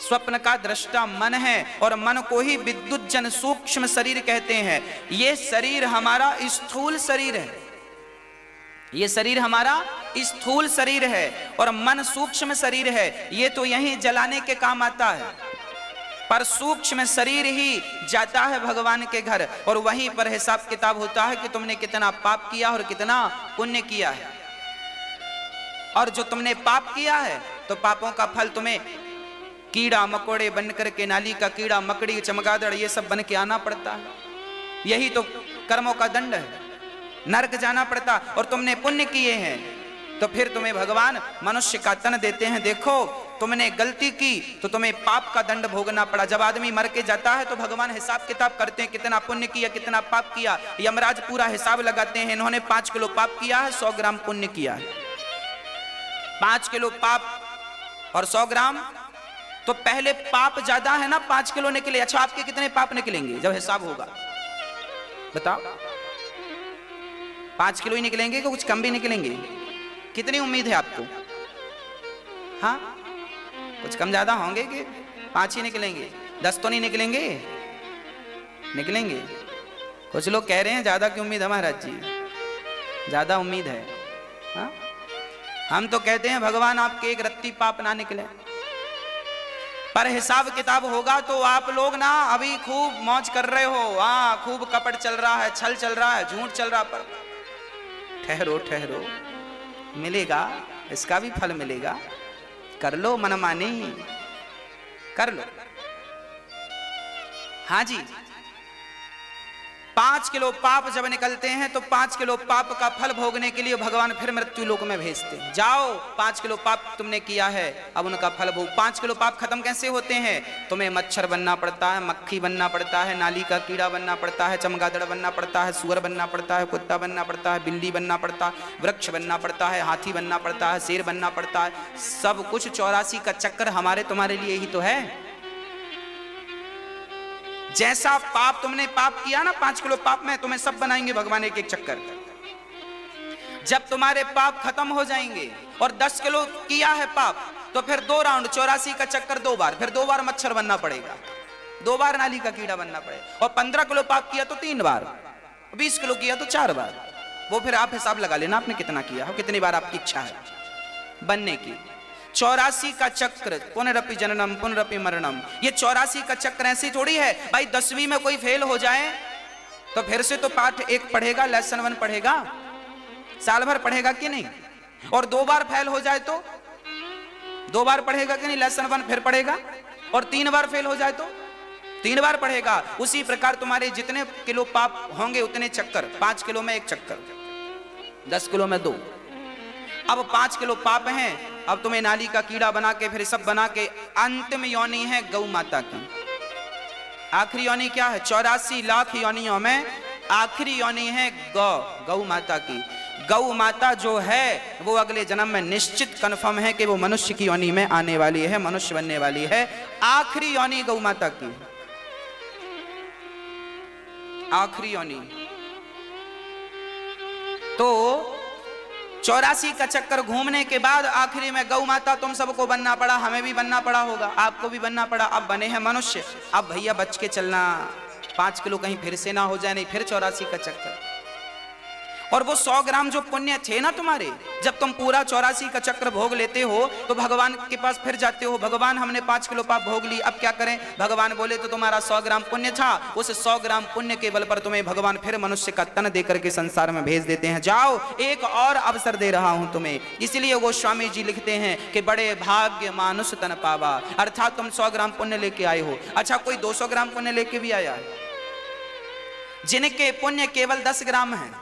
A: स्वप्न का दृष्टा मन है और मन को ही विद्युत जन सूक्ष्म शरीर कहते हैं। ये शरीर हमारा स्थूल शरीर है, ये शरीर हमारा स्थूल शरीर है और मन सूक्ष्म शरीर है। ये तो यहीं जलाने के काम आता है, पर सूक्ष्म शरीर ही जाता है भगवान के घर और वहीं पर हिसाब किताब होता है कि तुमने कितना पाप किया और कितना पुण्य किया है। और जो तुमने पाप किया है तो पापों का फल तुम्हें कीड़ा मकोड़े बनकर के, नाली का कीड़ा, मकड़ी, चमगादड़, ये सब बन के आना पड़ता है। यही तो कर्मों का दंड है, नरक जाना पड़ता। और तुमने पुण्य किए हैं तो फिर तुम्हें भगवान मनुष्य का तन देते हैं। देखो तुमने गलती की तो तुम्हें पाप का दंड भोगना पड़ा। जब आदमी मर के जाता है तो भगवान हिसाब किताब करते हैं, कितना पुण्य किया कितना पाप किया। यमराज पूरा हिसाब लगाते हैं, इन्होंने 5 किलो पाप किया है, 100 ग्राम पुण्य किया है। 5 किलो पाप और 100 ग्राम, तो पहले पाप ज्यादा है ना, 5 किलो निकले। अच्छा आपके कितने पाप निकलेंगे जब हिसाब होगा? बताओ, 5 किलो ही निकलेंगे कि कुछ कम भी निकलेंगे? कितनी उम्मीद है आपको? हाँ, कुछ कम ज्यादा होंगे कि 5 ही निकलेंगे? 10 तो नहीं निकलेंगे? निकलेंगे। कुछ लोग कह रहे हैं ज्यादा की उम्मीद है महाराज जी, ज्यादा उम्मीद है। हाँ? हम तो कहते हैं भगवान आपके एक रत्ती पाप ना निकले, पर हिसाब किताब होगा तो आप लोग ना अभी खूब मौज कर रहे हो। हाँ, खूब कपट चल रहा है, छल चल रहा है, झूठ चल रहा, पर ठहरो ठहरो, मिलेगा, इसका भी फल मिलेगा। कर लो मनमानी, कर लो। हाँ जी, 5 किलो पाप जब निकलते हैं तो 5 किलो पाप का फल भोगने के लिए भगवान फिर मृत्यु लोक में भेजते हैं। जाओ, 5 किलो पाप तुमने किया है, अब उनका फल भोग। 5 किलो पाप खत्म कैसे होते हैं? तुम्हें मच्छर बनना पड़ता है, मक्खी बनना पड़ता है, नाली का कीड़ा बनना पड़ता है, चमगादड़ बनना पड़ता है, सुअर बनना पड़ता है, कुत्ता बनना पड़ता है, बिल्ली बनना पड़ता है, वृक्ष बनना पड़ता है, हाथी बनना पड़ता है, शेर बनना पड़ता है। सब कुछ 84 का चक्कर हमारे तुम्हारे लिए ही तो है। जैसा पाप तुमने पाप किया ना 5 किलो पाप में, तुम्हें सब बनाएंगे भगवान एक एक चक्कर। जब तुम्हारे पाप खत्म हो जाएंगे और 10 किलो किया है पाप, तो फिर 2 राउंड 84 का चक्कर 2 बार, फिर 2 बार मच्छर बनना पड़ेगा, 2 बार नाली का कीड़ा बनना पड़ेगा। और 15 किलो पाप किया तो 3 बार, 20 किलो किया तो 4 बार। वो फिर आप हिसाब लगा लेना आपने कितना किया है, कितनी बार आपकी इच्छा है बनने की। 84 का चक्र, पुनरपि जननम पुनरपि मरणम। ये 84 का चक्र ऐसी थोड़ी है भाई 10वीं में कोई फेल हो जाए तो फिर से तो पाठ 1 पढ़ेगा, लेसन 1 पढ़ेगा, साल भर पढ़ेगा कि नहीं? और 2 बार फेल हो जाए तो 2 बार पढ़ेगा कि नहीं? लेसन 1 फिर पढ़ेगा। और 3 बार फेल हो जाए तो 3 बार पढ़ेगा। उसी प्रकार तुम्हारे जितने किलो पाप होंगे उतने चक्कर। 5 किलो में 1 चक्कर, 10 किलो में 2। अब 5 किलो पाप हैं, अब तुम्हें नाली का कीड़ा बना के फिर सब बना के अंतिम योनि है गौ माता की। आखिरी योनि क्या है? 84 लाख योनियों में आखिरी योनि है गौ माता की। गौ माता जो है वो अगले जन्म में निश्चित कन्फर्म है कि वो मनुष्य की योनि में आने वाली है, मनुष्य बनने वाली है। आखिरी योनि गौ माता की, आखिरी योनि। तो 84 का चक्कर घूमने के बाद आखिरी में गौ माता तुम सबको बनना पड़ा, हमें भी बनना पड़ा होगा, आपको भी बनना पड़ा। अब बने हैं मनुष्य, अब भैया बच के चलना, 5 किलो कहीं फिर से ना हो जाए, नहीं फिर 84 का चक्कर। और वो 100 ग्राम जो पुण्य थे ना तुम्हारे, जब तुम पूरा 84 का चक्र भोग लेते हो तो भगवान के पास फिर जाते हो, भगवान हमने 5 किलो पाप भोग ली, अब क्या करें? भगवान बोले तो तुम्हारा 100 ग्राम पुण्य था, उस 100 ग्राम पुण्य के बल पर तुम्हें भगवान फिर मनुष्य का तन देकर के संसार में भेज देते हैं। जाओ, एक और अवसर दे रहा हूं तुम्हें। इसलिए गोस्वामी जी लिखते हैं कि बड़े भाग्य मानुष तन पावा, अर्थात तुम 100 ग्राम पुण्य लेके आए हो। अच्छा, कोई 200 ग्राम पुण्य लेके भी आया है, जिनके पुण्य केवल 10 ग्राम है।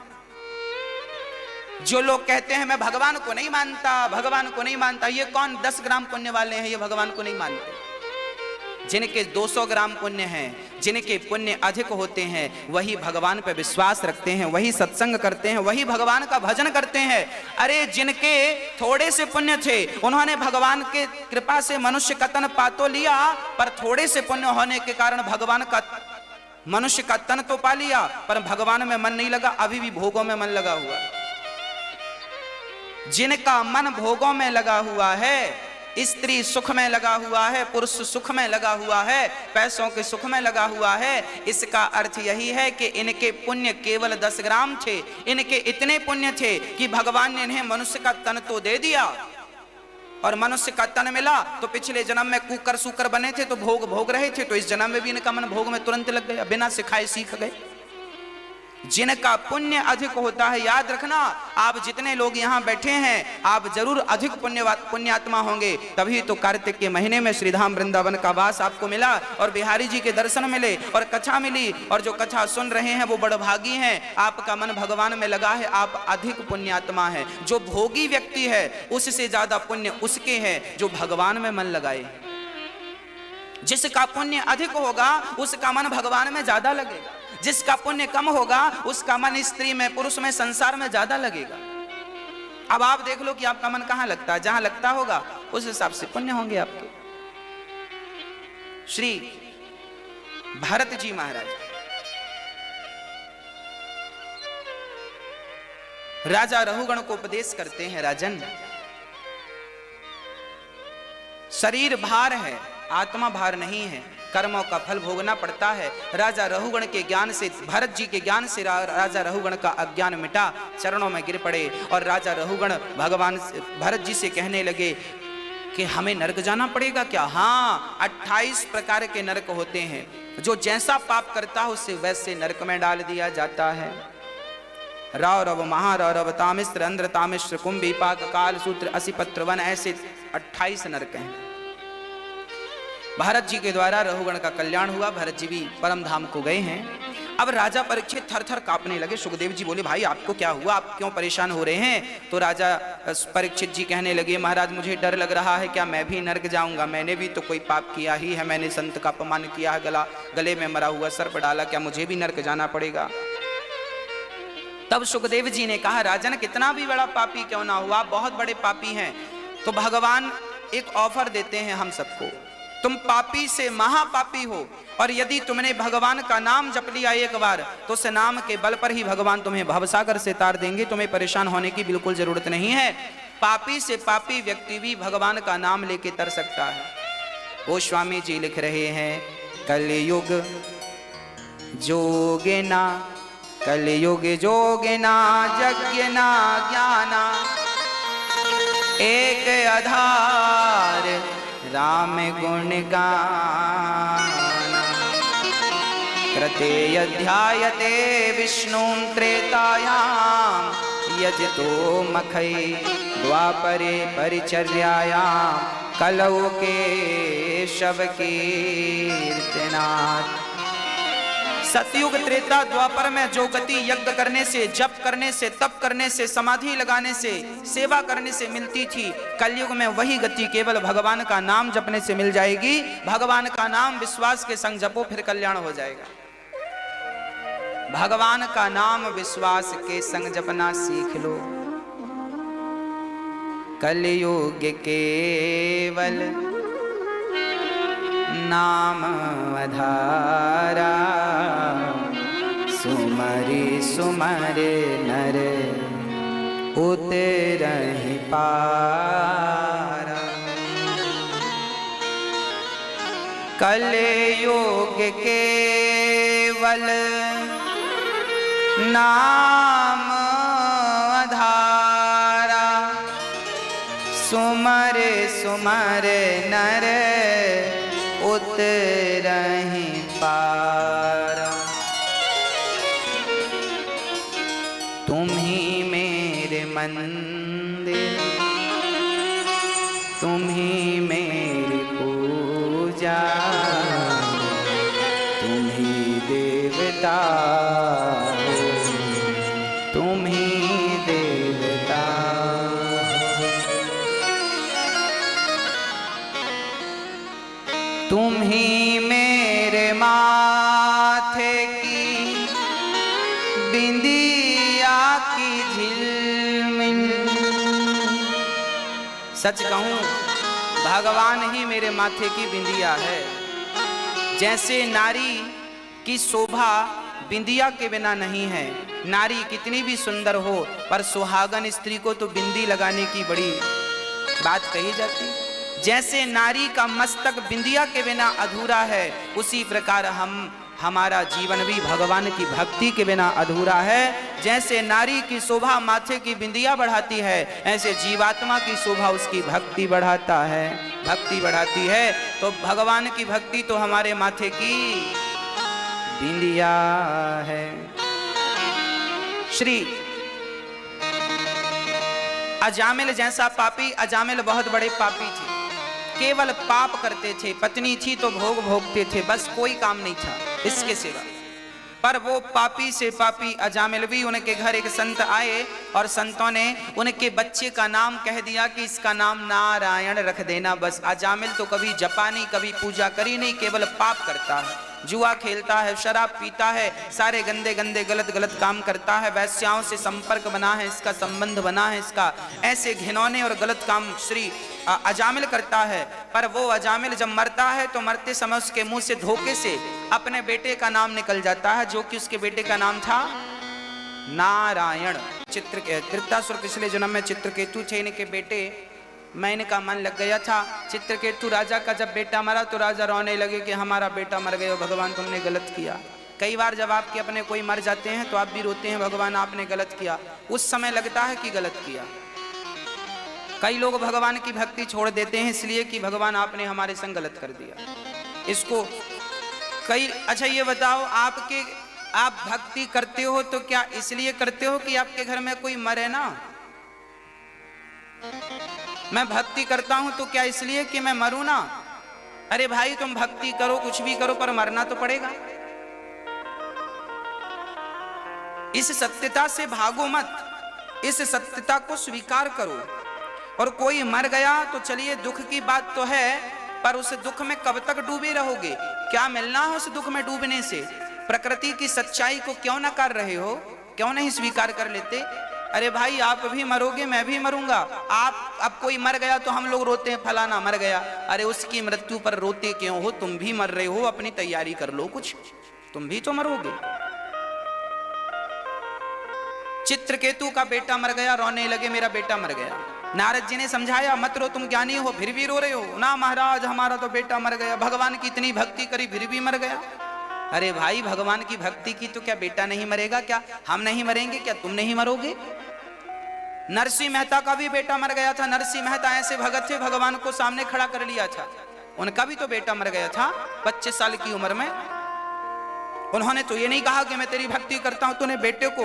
A: जो लोग कहते हैं मैं भगवान को नहीं मानता, भगवान को नहीं मानता, ये कौन 10 ग्राम पुण्य वाले हैं? ये भगवान को नहीं मानते। जिनके 200 ग्राम पुण्य हैं, जिनके पुण्य अधिक होते हैं, वही भगवान पर विश्वास रखते हैं, वही सत्संग करते हैं, वही भगवान का भजन करते हैं। अरे जिनके थोड़े से पुण्य थे, उन्होंने भगवान के कृपा से मनुष्य का तन पा तो लिया, पर थोड़े से पुण्य होने के कारण भगवान का मनुष्य का तन तो पा लिया, पर भगवान में मन नहीं लगा, अभी भी भोगों में मन लगा हुआ। जिनका मन भोगों में लगा हुआ है, स्त्री सुख में लगा हुआ है, पुरुष सुख में लगा हुआ है, पैसों के सुख में लगा हुआ है, इसका अर्थ यही है कि इनके पुण्य केवल 10 ग्राम थे। इनके इतने पुण्य थे कि भगवान ने इन्हें मनुष्य का तन तो दे दिया, और मनुष्य का तन मिला तो पिछले जन्म में कुकर सुकर बने थे तो भोग रहे थे, तो इस जन्म में भी इनका मन भोग में तुरंत लग गया, बिना सिखाए सीख गए। जिनका पुण्य अधिक होता है, याद रखना, आप जितने लोग यहाँ बैठे हैं आप जरूर अधिक पुण्यात्मा होंगे, तभी तो कार्तिक के महीने में श्रीधाम वृंदावन का वास आपको मिला और बिहारी जी के दर्शन मिले और कथा मिली, और जो कथा सुन रहे हैं वो बड़भागी हैं, आपका मन भगवान में लगा है, आप अधिक पुण्यात्मा है। जो भोगी व्यक्ति है उससे ज्यादा पुण्य उसके है जो भगवान में मन लगाए। जिसका पुण्य अधिक होगा उसका मन भगवान में ज्यादा लगेगा, जिसका पुण्य कम होगा उसका मन स्त्री में, पुरुष में, संसार में ज्यादा लगेगा। अब आप देख लो कि आपका मन कहां लगता है, जहां लगता होगा उस हिसाब से पुण्य होंगे आपके। श्री भरत जी महाराज राजा रहुगण को उपदेश करते हैं, राजन शरीर भार है, आत्मा भार नहीं है। कर्मों का फल भोगना पड़ता है। राजा रहुगण के ज्ञान से, भरत जी के ज्ञान से राजा रहुगण का अज्ञान मिटा, चरणों में गिर पड़े और राजा रहुगण भगवान भरत जी से कहने लगे कि हमें नरक जाना पड़ेगा क्या? हाँ, 28 प्रकार के नरक होते हैं। जो जैसा पाप करता है उससे वैसे नरक में डाल दिया जाता है। रौरव, महारौरव, तामिश्र, अंध्र, तामिश्र, कुंभी, पाक, काल, सूत्र, असिपत्र, वन, ऐसे 28 नरक हैं। भरत जी के द्वारा रहुगण का कल्याण हुआ। भरत जी भी परम धाम को गए हैं। अब राजा परीक्षित थर थर कांपने लगे। सुखदेव जी बोले, भाई आपको क्या हुआ, आप क्यों परेशान हो रहे हैं? तो राजा परीक्षित जी कहने लगे, महाराज मुझे डर लग रहा है, क्या मैं भी नरक जाऊंगा? मैंने भी तो कोई पाप किया ही है, मैंने संत का अपमान किया है, गले में मरा हुआ सर्प डाला, क्या मुझे भी नरक जाना पड़ेगा? तब सुखदेव जी ने कहा, राजन कितना भी बड़ा पापी क्यों ना हुआ, बहुत बड़े पापी हैं, तो भगवान एक ऑफर देते हैं हम सबको। तुम पापी से महापापी हो, और यदि तुमने भगवान का नाम जप लिया एक बार, तो उस नाम के बल पर ही भगवान तुम्हें भवसागर से तार देंगे। तुम्हें परेशान होने की बिल्कुल जरूरत नहीं है। पापी से पापी व्यक्ति भी भगवान का नाम लेके तर सकता है। वो स्वामी जी लिख रहे हैं, कलयुग जोगिना, कलयुग जोगिना, यज्ञना ज्ञाना, एक आधार राम गुण गाना, कृते अध्यायते विष्णु त्रेतायाम, यजतो मखै द्वापरे परिचर्यायां, कलौ के शव कीर्तनात्। सतयुग, त्रेता, द्वापर में जो गति यज्ञ करने से, जप करने से, तप करने से, समाधि लगाने से, सेवा करने से मिलती थी, कलयुग में वही गति केवल भगवान का नाम जपने से मिल जाएगी। भगवान का नाम विश्वास के संग जपो, फिर कल्याण हो जाएगा। भगवान का नाम विश्वास के संग जपना सीख लो। कलयुग केवल नाम आधारा, सुमरि सुमर नर उतरहि पारा। कलयुग केवल नाम आधारा, सुमर सुमर नर उतरहि पारा। तुम ही मेरे मंदिर, तुम ही मेरी पूजा, तुम ही देवता, तुम ही देवता। तुम ही मेरे माथे की बिंदिया की झिलमिल। सच कहूं, भगवान ही मेरे माथे की बिंदिया है। जैसे नारी की शोभा बिंदिया के बिना नहीं है। नारी कितनी भी सुंदर हो, पर सुहागन स्त्री को तो बिंदी लगाने की बड़ी बात कही जाती है। जैसे नारी का मस्तक बिंदिया के बिना अधूरा है, उसी प्रकार हमारा जीवन भी भगवान की भक्ति के बिना अधूरा है। जैसे नारी की शोभा माथे की बिंदिया बढ़ाती है, ऐसे जीवात्मा की शोभा उसकी भक्ति बढ़ाता है, भक्ति बढ़ाती है। तो भगवान की भक्ति तो हमारे माथे की बिंदिया है। श्री अजामिल जैसा पापी, अजामिल बहुत बड़े पापी थे, केवल पाप करते थे। पत्नी थी तो भोग भोगते थे, बस कोई काम नहीं था इसके सिवा। पर वो पापी से पापी अजामिल भी, उनके घर एक संत आए और संतों ने उनके बच्चे का नाम कह दिया कि इसका नाम नारायण रख देना। बस अजामिल तो कभी जपा नहीं, कभी पूजा करी नहीं, केवल पाप करता है, जुआ खेलता है, शराब पीता है, सारे गंदे गंदे गलत गलत काम करता है, वैश्याओं से संपर्क बना है इसका, संबंध बना है इसका, ऐसे घिनौने और गलत काम श्री अजामिल करता है। पर वो अजामिल जब मरता है तो मरते समय उसके मुंह से धोखे से अपने बेटे का नाम निकल जाता है, जो कि उसके बेटे का नाम था नारायण। त्रिपुरासुर पिछले जन्म में चित्रकेतु थे, इनके बेटे मैंने कहा मन लग गया था। चित्रकेतु राजा का जब बेटा मरा तो राजा रोने लगे कि हमारा बेटा मर गया, भगवान तुमने गलत किया। कई बार जब आपके अपने कोई मर जाते हैं तो आप भी रोते हैं, भगवान आपने गलत किया। उस समय लगता है कि गलत किया। कई लोग भगवान की भक्ति छोड़ देते हैं इसलिए कि भगवान आपने हमारे संग गलत कर दिया। इसको कई अच्छा ये बताओ, आप भक्ति करते हो तो क्या इसलिए करते हो कि आपके घर में कोई मरे ना? मैं भक्ति करता हूं तो क्या इसलिए कि मैं मरूं ना? अरे भाई तुम भक्ति करो, कुछ भी करो, पर मरना तो पड़ेगा। इस सत्यता से भागो मत, इस सत्यता को स्वीकार करो। और कोई मर गया तो चलिए दुख की बात तो है, पर उस दुख में कब तक डूबे रहोगे? क्या मिलना है उस दुख में डूबने से? प्रकृति की सच्चाई को क्यों न कर रहे हो? क्यों नहीं स्वीकार कर लेते? अरे भाई आप भी मरोगे, मैं भी मरूंगा। आप अब कोई मर गया तो हम लोग रोते हैं फलाना मर गया। अरे उसकी मृत्यु पर रोते क्यों हो? तुम भी मर रहे हो, अपनी तैयारी कर लो कुछ, तुम भी तो मरोगे। चित्रकेतु का बेटा मर गया, रोने लगे मेरा बेटा मर गया। नारद जी ने समझाया मत रो, तुम ज्ञानी हो फिर भी रो रहे हो ना। महाराज हमारा तो बेटा मर गया, भगवान की इतनी भक्ति करी फिर भी मर गया। अरे भाई भगवान की भक्ति की तो क्या बेटा नहीं मरेगा? क्या हम नहीं मरेंगे? क्या तुम नहीं मरोगे? नरसिंह मेहता का भी बेटा मर गया था। नरसिंह मेहता ऐसे भगत थे, भगवान को सामने खड़ा कर लिया था। उनका भी तो बेटा मर गया था 25 साल की उम्र में। उन्होंने तो ये नहीं कहा कि मैं तेरी भक्ति करता हूं, तूने बेटे को।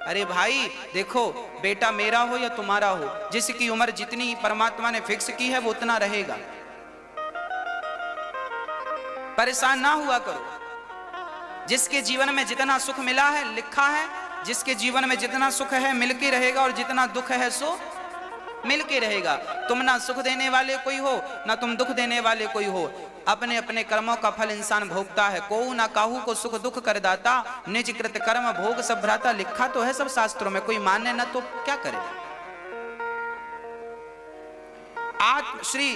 A: अरे भाई देखो, बेटा मेरा हो या तुम्हारा हो, जिसकी उम्र जितनी परमात्मा ने फिक्स की है वो उतना रहेगा। परेशान ना हुआ करो। जिसके जीवन में जितना सुख मिला है लिखा है, जिसके जीवन में जितना सुख है मिलके रहेगा, और जितना दुख है सो मिलके रहेगा। तुम ना सुख देने वाले कोई हो ना तुम दुख देने वाले कोई हो। अपने अपने कर्मों का फल इंसान भोगता है। को ना काहू को सुख दुख कर दाता, निज कृत कर्म भोग सब भ्राता। लिखा तो है सब शास्त्रों में, कोई माने ना तो क्या करे। आज श्री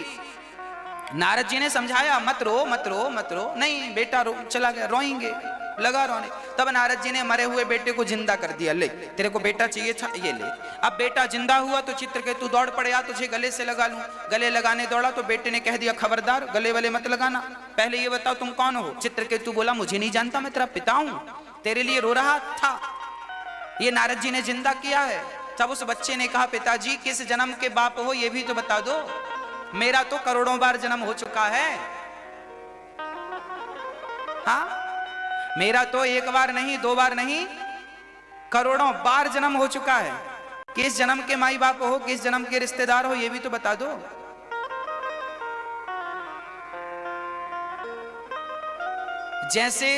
A: नारद जी ने समझाया मत रो मत रो मत रो। नहीं बेटा चला गया, रोएंगे, लगा रोने। तब नारद जी ने मरे हुए बेटे को जिंदा कर दिया। ले तेरे को बेटा चाहिए था, ये ले। अब बेटा जिंदा हुआ तो चित्रकेतु दौड़ पड़े, तुझे गले से लगा लूं। गले लगाने दौड़ा तो बेटे ने कह दिया खबरदार गले वाले मत लगाना, पहले ये बताओ तुम कौन हो? चित्रकेतु बोला मुझे नहीं जानता, मैं तेरा पिता हूं, तेरे लिए रो रहा था। ये नारद जी ने जिंदा किया है। तब उस बच्चे ने कहा पिताजी किस जन्म के बाप हो ये भी तो बता दो, मेरा तो करोड़ों बार जन्म हो चुका है। हाँ मेरा तो एक बार नहीं, दो बार नहीं, करोड़ों बार जन्म हो चुका है। किस जन्म के माई बाप हो, किस जन्म के रिश्तेदार हो ये भी तो बता दो। जैसे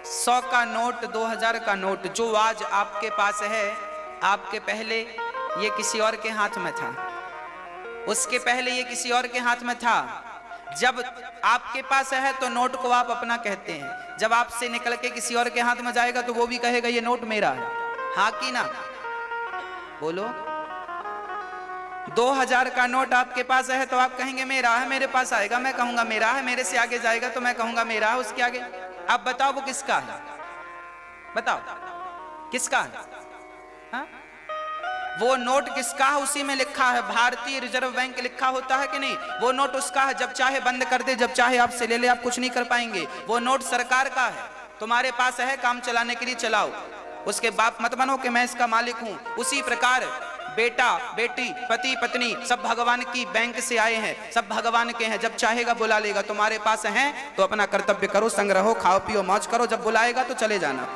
A: 100 का नोट, 2000 का नोट जो आज आपके पास है, आपके पहले ये किसी और के हाथ में था, उसके पहले ये किसी और के हाथ में था। जब आपके पास है तो नोट को आप अपना कहते हैं, जब आपसे निकल के किसी और के हाथ में जाएगा तो वो भी कहेगा ये नोट मेरा है। हाँ कि ना? बोलो। 2000 का नोट आपके पास है तो आप कहेंगे मेरा है, मेरे पास आएगा मैं कहूंगा मेरा है, मेरे से आगे जाएगा तो मैं कहूंगा मेरा है, उसके आगे। आप बताओ वो किसका है? बताओ किसका है? हाँ? वो नोट किसका है उसी में लिखा है, भारतीय रिजर्व बैंक लिखा होता है कि नहीं? वो नोट उसका है, जब चाहे बंद कर दे, जब चाहे आपसे ले ले, आप कुछ नहीं कर पाएंगे। वो नोट सरकार का है, तुम्हारे पास है काम चलाने के लिए चलाओ, उसके बाप मत बनो कि मैं इसका मालिक हूं। उसी प्रकार बेटा बेटी पति पत्नी सब भगवान की बैंक से आए हैं, सब भगवान के हैं, जब चाहेगा बुला लेगा। तुम्हारे पास हैं तो अपना कर्तव्य करो, संग रहो, खाओ पियो मौज करो, जब बुलाएगा तो चले जाना।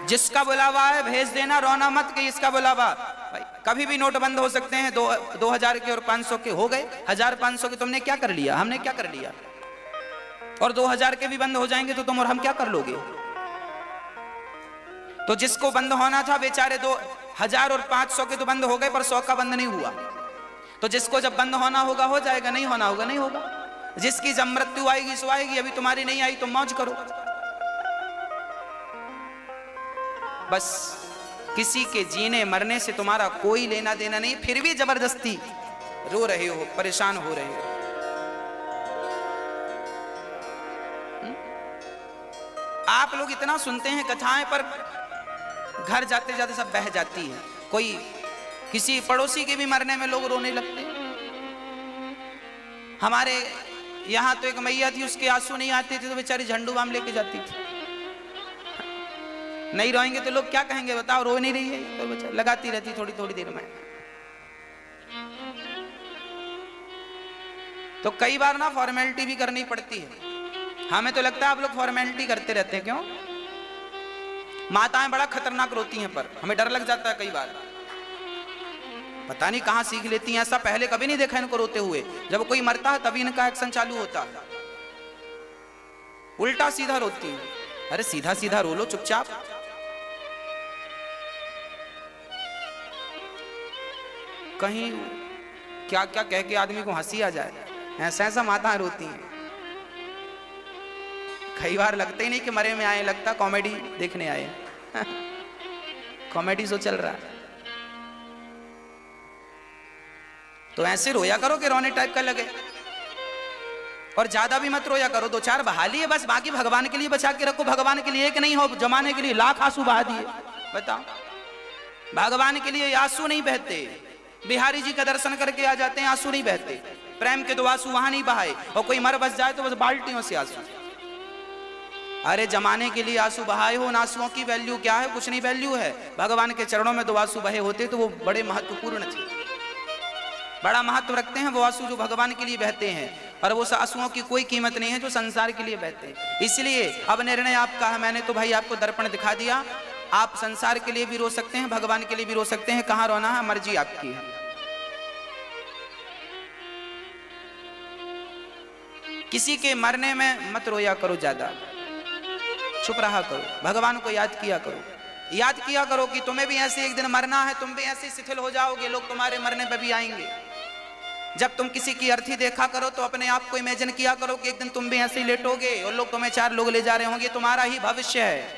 A: जिसका बुलावा है भेज देना, रोना मत कि इसका बुलावा। भाई कभी भी नोट बंद हो सकते हैं, 2000 के और 500 के हो गए, 1000-500 के तुमने क्या कर लिया, हमने क्या कर लिया? और 2000 के भी बंद हो जाएंगे तो तुम और हम क्या कर लोगे? तो जिसको बंद होना था बेचारे 2000 और 500 के तो बंद हो गए, पर 100 का बंद नहीं हुआ। तो जिसको जब बंद होना होगा हो जाएगा, नहीं होना होगा नहीं होगा। जिसकी जब मृत्यु आएगी सो आएगी, अभी तुम्हारी नहीं आई तो मौज करो। बस किसी के जीने मरने से तुम्हारा कोई लेना देना नहीं, फिर भी जबरदस्ती रो रहे हो, परेशान हो रहे हो। आप लोग इतना सुनते हैं कथाएं, पर घर जाते जाते सब बह जाती है। कोई किसी पड़ोसी के भी मरने में लोग रोने लगते। हमारे यहाँ तो एक मैया थी, उसके आंसू नहीं आते थे तो बेचारी झंडू बाम लेके जाती थी। नहीं रोएंगे तो लोग क्या कहेंगे बताओ, रो नहीं रही है तो बेचारी लगाती रहती थोड़ी थोड़ी देर में। तो कई बार ना फॉर्मेलिटी भी करनी पड़ती है। हमें तो लगता है आप लोग फॉर्मेलिटी करते रहते हैं, क्यों? माताएं बड़ा खतरनाक रोती हैं, पर हमें डर लग जाता है कई बार, पता नहीं कहां सीख लेती हैं। ऐसा पहले कभी नहीं देखा इनको रोते हुए। जब कोई मरता है तभी इनका एक्शन चालू होता है, उल्टा सीधा रोती है। अरे सीधा सीधा रो लो चुपचाप। कहीं क्या क्या कह के आदमी को हंसी आ जाए, ऐसा ऐसा माताएं रोती हैं। कई बार लगता ही नहीं कि मरे में आए, लगता कॉमेडी देखने आए। कॉमेडी शो चल रहा है। तो ऐसे रोया करो कि रोने टाइप का लगे, और ज्यादा भी मत रोया करो। 2-4 बहा लिए बस, बाकी भगवान के लिए बचा के रखो। भगवान के लिए एक नहीं हो, जमाने के लिए लाख आंसू बहा दिए। बताओ, भगवान के लिए आंसू नहीं बहते। बिहारी जी का दर्शन करके आ जाते हैं, आंसू नहीं बहते। प्रेम के 2 आंसू वहां नहीं बहाए, और कोई मर बस जाए तो बस बाल्टियों से आंसू। अरे जमाने के लिए आंसू बहाए हो, उन आंसुओं की वैल्यू क्या है? कुछ नहीं वैल्यू है। भगवान के चरणों में 2 आंसू बहे होते तो वो बड़े महत्वपूर्ण थे, बड़ा महत्व रखते हैं वो आंसू जो भगवान के लिए बहते हैं। और वो आंसुओं की कोई कीमत नहीं है जो संसार के लिए बहते हैं। इसलिए अब निर्णय आपका है। मैंने तो भाई आपको दर्पण दिखा दिया। आप संसार के लिए भी रो सकते हैं, भगवान के लिए भी रो सकते हैं। कहां रोना है मर्जी आपकी है। किसी के मरने में मत रोया करो, ज्यादा चुप रहा करो। भगवान को याद किया करो, याद किया करो कि तुम्हें भी ऐसे एक दिन मरना है। तुम भी ऐसे शिथिल हो जाओगे, लोग तुम्हारे मरने पर भी आएंगे। जब तुम किसी की अर्थी देखा करो तो अपने आप को इमेजिन किया करो कि एक दिन तुम भी ऐसे ही लेटोगे और लोग तुम्हें 4 लोग ले जा रहे होंगे। तुम्हारा ही भविष्य है।